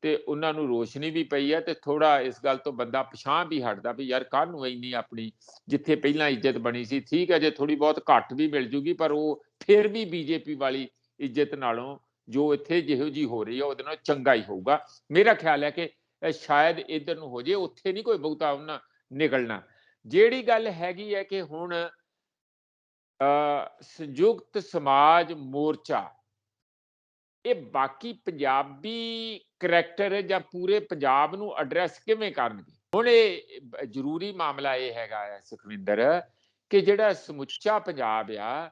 ਤੇ ਉਹਨਾਂ ਨੂੰ ਰੋਸ਼ਨੀ ਵੀ ਪਈ ਆ। ਤੇ ਥੋੜਾ ਇਸ ਗੱਲ ਤੋਂ ਬੰਦਾ ਪਛਾਣ ਵੀ ਹਟਦਾ ਵੀ ਯਾਰ ਕਾਹਨੂੰ ਇੰਨੀ ਆਪਣੀ ਜਿੱਥੇ ਪਹਿਲਾਂ ਇੱਜ਼ਤ ਬਣੀ ਸੀ, ਠੀਕ ਹੈ ਜੇ ਥੋੜੀ ਬਹੁਤ ਘੱਟ ਵੀ ਮਿਲ ਜੂਗੀ, ਪਰ ਉਹ ਫਿਰ ਵੀ ਬੀਜੇਪੀ ਵਾਲੀ ਇੱਜ਼ਤ ਨਾਲੋਂ ਜੋ ਇੱਥੇ ਜਿਹੋ ਜੀ ਹੋ ਰਹੀ ਹੈ ਉਹਦੇ ਨਾਲ ਚੰਗਾ ਹੀ ਹੋਊਗਾ। ਮੇਰਾ ਖਿਆਲ ਹੈ ਕਿ ਸ਼ਾਇਦ ਇੱਧਰ ਨੂੰ ਹੋ ਜੇ, ਉੱਥੇ ਨਹੀਂ ਕੋਈ ਬਹੁਤਾ ਉਹਨਾਂ ਨਿਕਲਣਾ। ਜਿਹੜੀ ਗੱਲ ਹੈਗੀ ਹੈ ਕਿ ਹੁਣ ਸੰਯੁਕਤ ਸਮਾਜ ਮੋਰਚਾ ਇਹ ਬਾਕੀ ਪੰਜਾਬੀ ਕਰੈਕਟਰ ਜਾਂ ਪੂਰੇ ਪੰਜਾਬ ਨੂੰ ਐਡਰੈਸ ਕਿਵੇਂ ਕਰਨਗੇ? ਹੁਣ ਇਹ ਜ਼ਰੂਰੀ ਮਾਮਲਾ ਇਹ ਹੈਗਾ ਹੈ ਸੁਖਵਿੰਦਰ ਕਿ ਜਿਹੜਾ ਸਮੁੱਚਾ ਪੰਜਾਬ ਆ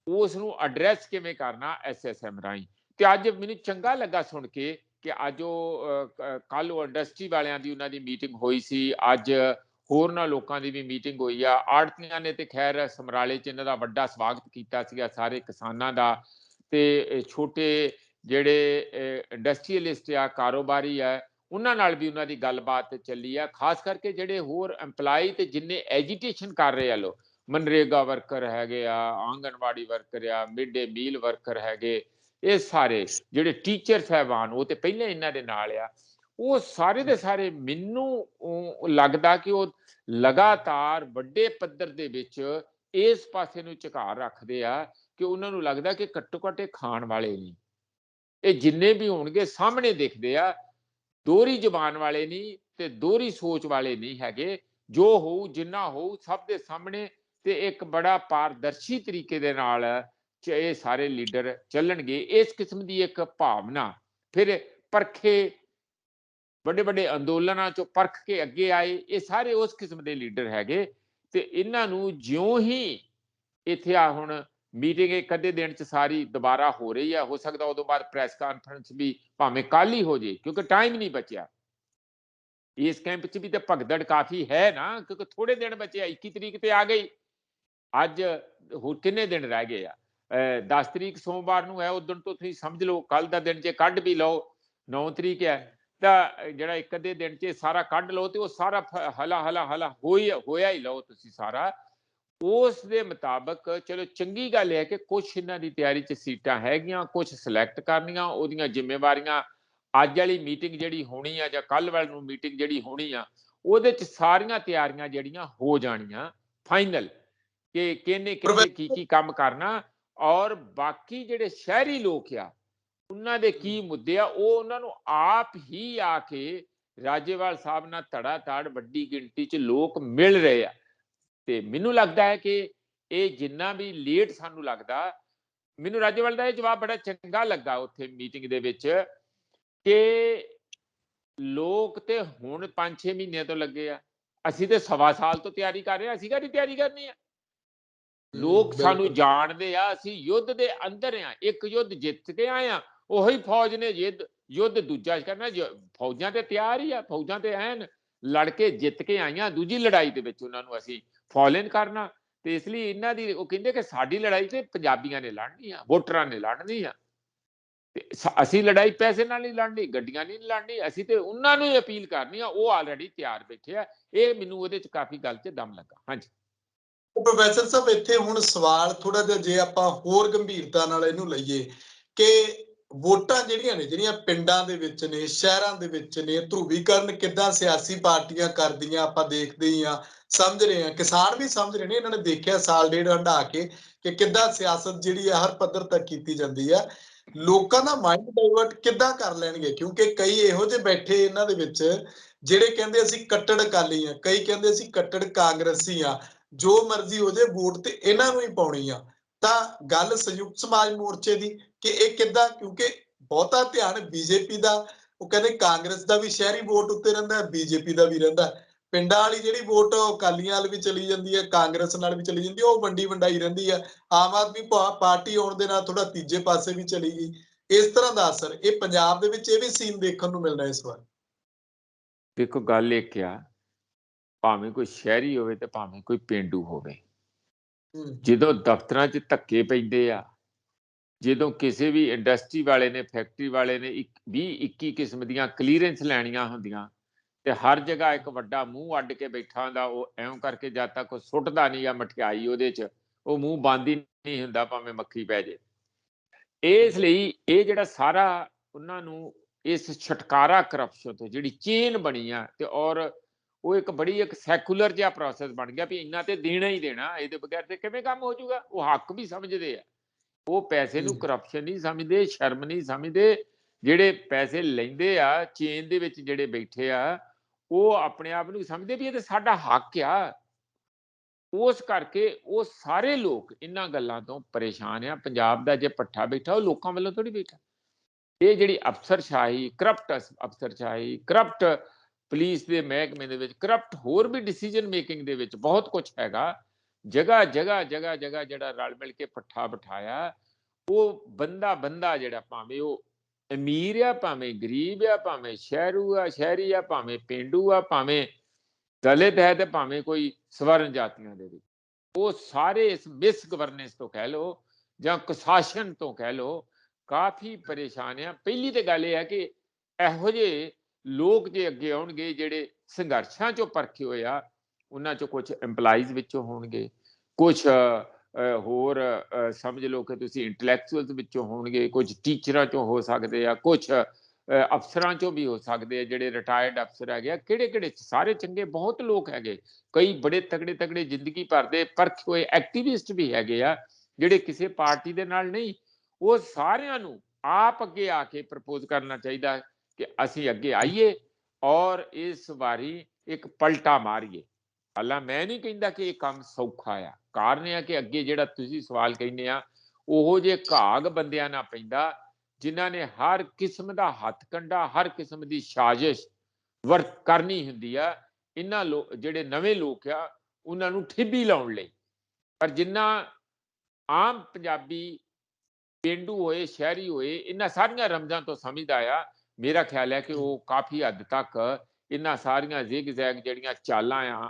ਉਸ ਨੂੰ ਐਡਰੈਸ ਕਿਵੇਂ ਕਰਨਾ ਐਸਐਸਐਮ ਰਾਹੀਂ। ਤੇ ਅੱਜ ਮੈਨੂੰ ਚੰਗਾ ਲੱਗਾ ਸੁਣ ਕੇ ਕਿ ਅੱਜ ਉਹ ਕੱਲ ਉਹ ਇੰਡਸਟਰੀ ਵਾਲਿਆਂ ਦੀ ਉਹਨਾਂ ਦੀ ਮੀਟਿੰਗ ਹੋਈ ਸੀ, ਅੱਜ ਹੋਰਨਾਂ ਲੋਕਾਂ ਦੀ ਵੀ ਮੀਟਿੰਗ ਹੋਈ ਆ। ਆੜਤੀਆਂ ਨੇ ਤੇ ਖੈਰ ਸਮਰਾਲੇ ਚ ਇਹਨਾਂ ਦਾ ਵੱਡਾ ਸਵਾਗਤ ਕੀਤਾ ਸੀਗਾ, ਸਾਰੇ ਕਿਸਾਨਾਂ ਦਾ। ਤੇ ਛੋਟੇ ਜਿਹੜੇ ਇੰਡਸਟਰੀਅਲਿਸਟ ਆ, ਕਾਰੋਬਾਰੀ ਆ, ਉਹਨਾਂ ਨਾਲ ਵੀ ਉਹਨਾਂ ਦੀ ਗੱਲਬਾਤ ਚੱਲੀ ਆ। ਖਾਸ ਕਰਕੇ ਜਿਹੜੇ ਹੋਰ EMPLOYE ਤੇ ਜਿੰਨੇ ਐਜੀਟੇਸ਼ਨ ਕਰ ਰਹੇ ਆ ਲੋਕ, ਮਨਰੇਗਾ ਵਰਕਰ ਹੈਗੇ ਆ, ਆਂਗਨਵਾੜੀ ਵਰਕਰ ਆ, ਮਿਡ ਡੇ ਮੀਲ ਵਰਕਰ ਹੈਗੇ, ਇਹ ਸਾਰੇ ਜਿਹੜੇ ਟੀਚਰ ਸਾਹਿਬਾਨ ਉਹ ਤੇ ਪਹਿਲਾਂ ਇਹਨਾਂ ਦੇ ਨਾਲ ਆ, ਉਹ ਸਾਰੇ ਦੇ ਸਾਰੇ ਮੈਨੂੰ ਲੱਗਦਾ ਕਿ ਉਹ ਲਗਾਤਾਰ ਵੱਡੇ ਪੱਧਰ ਦੇ ਵਿੱਚ ਇਸ ਪਾਸੇ ਨੂੰ ਝੁਕਾਅ ਰੱਖਦੇ ਆ ਕਿ ਉਹਨਾਂ ਨੂੰ ਲੱਗਦਾ ਕਿ ਘੱਟੋ ਘੱਟ ਇਹ ਖਾਣ ਵਾਲੇ ਨਹੀਂ, ਇਹ ਜਿੰਨੇ ਵੀ ਹੋਣਗੇ ਸਾਹਮਣੇ ਦਿਖਦੇ ਆ, ਦੋਹਰੀ ਜ਼ਬਾਨ ਵਾਲੇ ਨਹੀਂ ਤੇ ਦੋਹਰੀ ਸੋਚ ਵਾਲੇ ਨਹੀਂ ਹੈਗੇ। ਜੋ ਹੋਊ ਜਿੰਨਾ ਹੋਊ ਸਭ ਦੇ ਸਾਹਮਣੇ ਤੇ ਇੱਕ ਬੜਾ ਪਾਰਦਰਸ਼ੀ ਤਰੀਕੇ ਦੇ ਨਾਲ ਇਹ ਸਾਰੇ ਲੀਡਰ ਚੱਲਣਗੇ। ਇਸ ਕਿਸਮ ਦੀ ਇੱਕ ਭਾਵਨਾ ਫਿਰ ਪਰਖੇ ਵੱਡੇ ਵੱਡੇ ਅੰਦੋਲਨਾਂ ਚੋਂ ਪਰਖ ਕੇ ਅੱਗੇ ਆਏ, ਇਹ ਸਾਰੇ ਉਸ ਕਿਸਮ ਦੇ ਲੀਡਰ ਹੈਗੇ। ਤੇ ਇਹਨਾਂ ਨੂੰ ਜਿਉਂ ਹੀ ਇੱਥੇ ਆ ਹੁਣ ਮੀਟਿੰਗ ਇੱਕ ਅੱਧੇ ਦਿਨ ਚ ਸਾਰੀ ਦੁਬਾਰਾ ਹੋ ਰਹੀ ਹੈ, ਹੋ ਸਕਦਾ ਉਦੋਂ ਬਾਅਦ ਪ੍ਰੈਸ ਕਾਨਫਰੰਸ ਵੀ ਭਾਵੇਂ ਕੱਲ ਹੀ ਹੋ ਜੇ ਕਿਉਂਕਿ ਟਾਈਮ ਨਹੀਂ ਬਚਿਆ। इस कैंप च भी तो भगदड़ काफी है ना, क्योंकि थोड़े दिन बचे आ, 21 तरीक ਤੇ ਆ ਗਈ। ਅੱਜ ਹੋਰ ਕਿੰਨੇ ਦਿਨ ਰਹਿ ਗਏ ਆ? 10 ਤਰੀਕ ਸੋਮਵਾਰ ਨੂੰ ਹੈ, ਉਦੋਂ ਤੋਂ ਤੁਸੀਂ ਸਮਝ ਲਓ ਕੱਲ ਦਾ ਦਿਨ ਜੇ ਕੱਢ ਵੀ ਲਓ, 9 ਤਰੀਕ ਹੈ, ਤਾਂ ਜਿਹੜਾ ਇੱਕ ਅੱਧੇ ਦਿਨ ਚ ਸਾਰਾ ਕੱਢ ਲਓ ਤੇ ਉਹ ਸਾਰਾ ਹਲਾ ਹੋਇਆ ਹੀ ਲਓ ਤੁਸੀਂ ਸਾਰਾ। ਉਸ ਦੇ ਮੁਤਾਬਕ ਚਲੋ ਚੰਗੀ ਗੱਲ ਹੈ ਕਿ ਕੁਛ ਇਹਨਾਂ ਦੀ ਤਿਆਰੀ ਚ ਸੀਟਾਂ ਹੈਗੀਆਂ, ਕੁਛ ਸਿਲੈਕਟ ਕਰਨੀਆਂ, ਉਹਦੀਆਂ ਜ਼ਿੰਮੇਵਾਰੀਆਂ ਅੱਜ ਵਾਲੀ ਮੀਟਿੰਗ ਜਿਹੜੀ ਹੋਣੀ ਆ ਜਾਂ ਕੱਲ ਵਾਲੀ ਨੂੰ ਮੀਟਿੰਗ ਜਿਹੜੀ ਹੋਣੀ ਆ, ਉਹਦੇ ਚ ਸਾਰੀਆਂ ਤਿਆਰੀਆਂ ਜਿਹੜੀਆਂ ਹੋ ਜਾਣੀਆਂ ਫਾਈਨਲ, ਕਿ ਕਿਹਨੇ ਕਿੱਥੇ ਕੀ ਕੀ ਕੰਮ ਕਰਨਾ। ਔਰ ਬਾਕੀ ਜਿਹੜੇ ਸ਼ਹਿਰੀ ਲੋਕ ਆ ਉਹਨਾਂ ਦੇ ਕੀ ਮੁੱਦੇ ਆ, ਉਹ ਉਹਨਾਂ ਨੂੰ ਆਪ ਹੀ ਆ ਕੇ ਰਾਜੇਵਾਲ ਸਾਹਿਬ ਨਾਲ ਧੜਾ ਧੜ ਵੱਡੀ ਗਿਣਤੀ ਚ ਲੋਕ ਮਿਲ ਰਹੇ ਆ। ਤੇ ਮੈਨੂੰ ਲੱਗਦਾ ਹੈ ਕਿ ਇਹ ਜਿੰਨਾ ਵੀ ਲੇਟ ਸਾਨੂੰ ਲੱਗਦਾ, ਮੈਨੂੰ ਰਾਜੇਵਾਲ ਦਾ ਇਹ ਜਵਾਬ ਬੜਾ ਚੰਗਾ ਲੱਗਾ ਉੱਥੇ ਮੀਟਿੰਗ ਦੇ ਵਿੱਚ, ਕਿ ਲੋਕ ਤੇ ਹੁਣ 5-6 ਮਹੀਨਿਆਂ ਤੋਂ ਲੱਗੇ ਆ, ਅਸੀਂ ਤੇ 1.25 ਸਾਲ ਤੋਂ ਤਿਆਰੀ ਕਰ ਰਹੇ ਆ, ਅਸੀਂ ਕਾਹਦੀ ਤਿਆਰੀ ਕਰਨੀ ਆ? ਲੋਕ ਸਾਨੂੰ ਜਾਣਦੇ ਆ, ਅਸੀਂ ਯੁੱਧ ਦੇ ਅੰਦਰ ਆ, ਇੱਕ ਯੁੱਧ ਜਿੱਤ ਕੇ ਆਏ ਆ, ਉਹੀ ਫੌਜ ਨੇ ਯੁੱਧ ਦੂਜਾ ਕਰਨਾ। ਫੌਜਾਂ ਤੇ ਤਿਆਰ ਹੀ ਆ, ਫੌਜਾਂ ਤੇ ਐਨ ਲੜ ਕੇ ਜਿੱਤ ਕੇ ਆਈਆਂ, ਦੂਜੀ ਲੜਾਈ ਦੇ ਵਿੱਚ ਉਹਨਾਂ ਨੂੰ ਅਸੀਂ ਫਾਲੋਇਨ ਕਰਨਾ। ਤੇ ਇਸ ਲਈ ਇਹਨਾਂ ਦੀ ਉਹ ਕਹਿੰਦੇ ਕਿ ਸਾਡੀ ਲੜਾਈ ਤੇ ਪੰਜਾਬੀਆਂ ਨੇ ਲੜਨੀ ਆ, ਵੋਟਰਾਂ ਨੇ ਲੜਨੀ ਆ, ਤੇ ਅਸੀਂ ਲੜਾਈ ਪੈਸੇ ਨਾਲ ਨਹੀਂ ਲੜਨੀ, ਗੱਡੀਆਂ ਨਹੀਂ ਲੜਨੀ, ਅਸੀਂ ਤੇ ਉਹਨਾਂ ਨੂੰ ਹੀ ਅਪੀਲ ਕਰਨੀ ਆ, ਉਹ ਆਲਰੇਡੀ ਤਿਆਰ ਬੈਠੇ ਆ। ਇਹ ਮੈਨੂੰ ਉਹਦੇ ਚ ਕਾਫੀ ਗੱਲ ਚ ਦਮ ਲੱਗਾ। ਹਾਂਜੀ ਪ੍ਰੋਫੈਸਰ ਸਾਹਿਬ, ਇੱਥੇ ਹੁਣ ਸਵਾਲ ਥੋੜਾ ਜਿਹਾ ਜੇ ਆਪਾਂ ਹੋਰ ਗੰਭੀਰਤਾ ਨਾਲ ਇਹਨੂੰ ਲਈਏ ਕਿ ਵੋਟਾਂ ਜਿਹੜੀਆਂ ਨੇ, ਜਿਹੜੀਆਂ ਪਿੰਡਾਂ ਦੇ ਵਿੱਚ ਨੇ, ਸ਼ਹਿਰਾਂ ਦੇ ਵਿੱਚ ਨੇ, ਧਰੂਵੀਕਰਨ ਕਿੱਦਾਂ ਸਿਆਸੀ ਪਾਰਟੀਆਂ ਕਰਦੀਆਂ ਆਪਾਂ ਦੇਖਦੇ ਹੀ ਆ, ਸਮਝ ਰਹੇ ਆ, ਕਿਸਾਨ ਵੀ ਸਮਝ ਰਹੇ ਨੇ, ਇਹਨਾਂ ਨੇ ਦੇਖਿਆ ਸਾਲ ਡੇਢ ਹੰਢਾ ਕੇ ਕਿ ਕਿੱਦਾਂ ਸਿਆਸਤ ਜਿਹੜੀ ਆ ਹਰ ਪੱਧਰ ਤੱਕ ਕੀਤੀ ਜਾਂਦੀ ਆ। ਲੋਕਾਂ ਦਾ ਮਾਈਂਡ ਡਾਇਵਰਟ ਕਿੱਦਾਂ ਕਰ ਲੈਣਗੇ? ਕਿਉਂਕਿ ਕਈ ਇਹੋ ਜਿਹੇ ਬੈਠੇ ਇਹਨਾਂ ਦੇ ਵਿੱਚ ਜਿਹੜੇ ਕਹਿੰਦੇ ਅਸੀਂ ਕੱਟੜ ਅਕਾਲੀ ਆ, ਕਈ ਕਹਿੰਦੇ ਅਸੀਂ ਕੱਟੜ ਕਾਂਗਰਸੀ ਆ, ਜੋ ਮਰਜ਼ੀ ਹੋ ਜਾਏ ਵੋਟ ਤੇ ਇਹਨਾਂ ਨੂੰ ਹੀ ਪਾਉਣੀ ਆ। ਤਾਂ ਗੱਲ ਸੰਯੁਕਤ ਸਮਾਜ ਮੋਰਚੇ ਦੀ ਕਿ ਇਹ ਕਿੱਦਾਂ, ਕਿਉਂਕਿ ਬਹੁਤਾ ਧਿਆਨ ਬੀਜੇਪੀ ਦਾ, ਉਹ ਕਹਿੰਦੇ ਕਾਂਗਰਸ ਦਾ ਵੀ ਸ਼ਹਿਰੀ ਵੋਟ ਉੱਤੇ ਰਹਿੰਦਾ, ਬੀਜੇਪੀ ਦਾ ਵੀ ਰਹਿੰਦਾ, ਪਿੰਡਾਂ ਵਾਲੀ ਜਿਹੜੀ ਵੋਟ ਅਕਾਲੀਆਂ ਨਾਲ ਵੀ ਚਲੀ ਜਾਂਦੀ ਹੈ, ਕਾਂਗਰਸ ਨਾਲ ਵੀ ਚਲੀ ਜਾਂਦੀ ਹੈ, ਉਹ ਵੰਡੀ ਵੰਡਾਈ ਰਹਿੰਦੀ ਹੈ। ਆਮ ਆਦਮੀ ਪਾਰਟੀ ਆਉਣ ਦੇ ਨਾਲ ਥੋੜਾ ਤੀਜੇ ਪਾਸੇ ਵੀ ਚਲੀ ਗਈ। ਇਸ ਤਰ੍ਹਾਂ ਦਾ ਅਸਰ ਇਹ ਪੰਜਾਬ ਦੇ ਵਿੱਚ ਇਹ ਵੀ ਸੀਨ ਦੇਖਣ ਨੂੰ ਮਿਲਦਾ ਇਸ ਵਾਰ। ਦੇਖੋ ਗੱਲ ਇੱਕ ਆ, ਭਾਵੇਂ ਕੋਈ ਸ਼ਹਿਰੀ ਹੋਵੇ ਤੇ ਭਾਵੇਂ ਕੋਈ ਪੇਂਡੂ ਹੋਵੇ, ਜਦੋਂ ਦਫ਼ਤਰਾਂ 'ਚ ਧੱਕੇ ਪੈਂਦੇ ਆ, ਜਦੋਂ ਕਿਸੇ ਵੀ ਇੰਡਸਟਰੀ ਵਾਲੇ ਨੇ, ਫੈਕਟਰੀ ਵਾਲੇ ਨੇ 20-21 ਕਿਸਮ ਦੀਆਂ ਕਲੀਅਰੈਂਸ ਲੈਣੀਆਂ ਹੁੰਦੀਆਂ, ਤੇ ਹਰ ਜਗ੍ਹਾ ਇੱਕ ਵੱਡਾ ਮੂੰਹ ਅੱਡ ਕੇ ਬੈਠਾ ਹੁੰਦਾ, ਉਹ ਐਂ ਕਰਕੇ ਜਦ ਤੱਕ ਉਹ ਸੁੱਟਦਾ ਨਹੀਂ ਆ ਮਠਿਆਈ ਉਹਦੇ 'ਚ, ਉਹ ਮੂੰਹ ਬੰਦ ਹੀ ਨਹੀਂ ਹੁੰਦਾ ਭਾਵੇਂ ਮੱਖੀ ਪੈ ਜੇ। ਇਸ ਲਈ ਇਹ ਜਿਹੜਾ ਸਾਰਾ ਉਹਨਾਂ ਨੂੰ ਇਸ ਛੁਟਕਾਰਾ ਕਰਪਸ਼ਨ ਤੋਂ ਜਿਹੜੀ ਚੇਨ ਬਣੀ ਆ, ਤੇ ਔਰ ਉਹ ਇੱਕ ਬੜੀ ਇੱਕ ਸੈਕੂਲਰ ਜਿਹਾ ਪ੍ਰੋਸੈਸ ਬਣ ਗਿਆ ਵੀ ਇੰਨਾ ਤੇ ਦੇਣਾ ਹੀ ਦੇਣਾ, ਇਹਦੇ ਬਗੈਰ ਤੇ ਕਿਵੇਂ ਕੰਮ ਹੋ ਜਾਊਗਾ। ਉਹ ਹੱਕ ਵੀ ਸਮਝਦੇ ਆ, ਉਹ ਪੈਸੇ ਨੂੰ ਕਰਪਸ਼ਨ ਨਹੀਂ ਸਮਝਦੇ, ਸ਼ਰਮ ਨਹੀਂ ਸਮਝਦੇ। ਜਿਹੜੇ ਪੈਸੇ ਲੈਂਦੇ ਆ ਚੇਨ ਦੇ ਵਿੱਚ ਜਿਹੜੇ ਬੈਠੇ ਆ, ਉਹ ਆਪਣੇ ਆਪ ਨੂੰ ਸਮਝਦੇ ਵੀ ਇਹ ਤੇ ਸਾਡਾ ਹੱਕ ਆ। ਉਸ ਕਰਕੇ ਉਹ ਸਾਰੇ ਲੋਕ ਇਹਨਾਂ ਗੱਲਾਂ ਤੋਂ ਪਰੇਸ਼ਾਨ ਆ। ਪੰਜਾਬ ਦਾ ਜੇ ਪੱਠਾ ਬੈਠਾ ਉਹ ਲੋਕਾਂ ਵੱਲੋਂ ਥੋੜੀ ਬੈਠਾ। ਇਹ ਜਿਹੜੀ ਅਫਸਰਸ਼ਾਹੀ, ਕਰਪਟ ਅਫਸਰਸ਼ਾਹੀ, ਕਰਪਟ ਪੁਲਿਸ ਦੇ ਮਹਿਕਮੇ ਦੇ ਵਿੱਚ, ਕਰਪਟ ਹੋਰ ਵੀ ਡਿਸੀਜਨ ਮੇਕਿੰਗ ਦੇ ਵਿੱਚ ਬਹੁਤ ਕੁਝ ਹੈਗਾ। ਜਗ੍ਹਾ ਜਿਹੜਾ ਰਲ ਮਿਲ ਕੇ ਪੱਠਾ ਬਿਠਾਇਆ, ਉਹ ਬੰਦਾ ਜਿਹੜਾ ਭਾਵੇਂ ਉਹ ਅਮੀਰ ਆ, ਭਾਵੇਂ ਗਰੀਬ ਆ, ਭਾਵੇਂ ਸ਼ਹਿਰੀ ਆ, ਭਾਵੇਂ ਪੇਂਡੂ ਆ, ਭਾਵੇਂ ਦਲਿਤ ਹੈ, ਤੇ ਭਾਵੇਂ ਕੋਈ ਸਵਰਨ ਜਾਤੀਆਂ ਦੇ ਵਿੱਚ, ਉਹ ਸਾਰੇ ਇਸ ਮਿਸ ਗਵਰਨੈਂਸ ਤੋਂ ਕਹਿ ਲਓ ਜਾਂ ਕੁਸ਼ਾਸਨ ਤੋਂ ਕਹਿ ਲਓ ਕਾਫੀ ਪਰੇਸ਼ਾਨ ਆ। ਪਹਿਲੀ ਤੇ ਗੱਲ ਇਹ ਹੈ ਕਿ ਇਹੋ ਜਿਹੇ ਲੋਕ ਜੇ ਅੱਗੇ ਆਉਣਗੇ ਜਿਹੜੇ ਸੰਘਰਸ਼ਾਂ ਚੋਂ ਪਰਖੇ ਹੋਏ ਆ, ਉਹਨਾਂ ਚੋਂ ਕੁਝ EMPLOYEES ਵਿੱਚੋਂ ਹੋਣਗੇ, ਕੁਝ ਹੋਰ ਸਮਝ ਲਓ ਕਿ ਤੁਸੀਂ ਇੰਟੈਲੈਕਚੁਅਲਸ ਵਿੱਚੋਂ ਹੋਣਗੇ, ਕੁਝ ਟੀਚਰਾਂ ਚੋਂ ਹੋ ਸਕਦੇ ਆ, ਕੁਝ ਅਫਸਰਾਂ ਚੋਂ ਵੀ ਹੋ ਸਕਦੇ ਆ, ਜਿਹੜੇ ਰਿਟਾਇਰਡ ਅਫਸਰ ਹੈਗੇ ਆ, ਕਿਹੜੇ ਸਾਰੇ ਚੰਗੇ ਬਹੁਤ ਲੋਕ ਹੈਗੇ, ਕਈ ਬੜੇ ਤਗੜੇ ਜ਼ਿੰਦਗੀ ਭਰ ਦੇ ਪਰਖੇ ਹੋਏ ਐਕਟਿਵਿਸਟ ਵੀ ਹੈਗੇ ਆ, ਜਿਹੜੇ ਕਿਸੇ ਪਾਰਟੀ ਦੇ ਨਾਲ ਨਹੀਂ। ਉਹ ਸਾਰਿਆਂ ਨੂੰ ਆਪ ਅੱਗੇ ਆ ਕੇ ਪ੍ਰਪੋਜ਼ ਕਰਨਾ ਚਾਹੀਦਾ ਕਿ ਅਸੀਂ ਅੱਗੇ ਆਈਏ ਔਰ ਇਸ ਵਾਰੀ ਇੱਕ ਪਲਟਾ ਮਾਰੀਏ। ਹਾਲਾਂ ਮੈਂ ਨਹੀਂ ਕਹਿੰਦਾ ਕਿ ਇਹ ਕੰਮ ਸੌਖਾ ਆ, ਕਾਰਨ ਇਹ ਆ ਕਿ ਅੱਗੇ ਜਿਹੜਾ ਤੁਸੀਂ ਸਵਾਲ ਕਹਿੰਦੇ ਆ, ਉਹੋ ਜਿਹੇ ਘਾਗ ਬੰਦਿਆਂ ਨਾਲ ਪੈਂਦਾ ਜਿਨ੍ਹਾਂ ਨੇ ਹਰ ਕਿਸਮ ਦਾ ਹੱਥ ਕੰਡਾ, ਹਰ ਕਿਸਮ ਦੀ ਸਾਜ਼ਿਸ਼ ਵਰਤ ਕਰਨੀ ਹੁੰਦੀ ਆ ਇਹਨਾਂ ਜਿਹੜੇ ਨਵੇਂ ਲੋਕ ਆ ਉਹਨਾਂ ਨੂੰ ਠਿੱਬੀ ਲਾਉਣ ਲਈ। ਪਰ ਜਿੰਨਾ ਆਮ ਪੰਜਾਬੀ ਪੇਂਡੂ ਹੋਏ, ਸ਼ਹਿਰੀ ਹੋਏ, ਇਹਨਾਂ ਸਾਰੀਆਂ ਰਮਜ਼ਾਂ ਤੋਂ ਸਮਝਦਾ ਆ, ਮੇਰਾ ਖਿਆਲ ਹੈ ਕਿ ਉਹ ਕਾਫੀ ਹੱਦ ਤੱਕ ਇਹਨਾਂ ਸਾਰੀਆਂ ਜ਼ਿਗ ਜ਼ੈਗ ਜਿਹੜੀਆਂ ਚਾਲਾਂ ਆ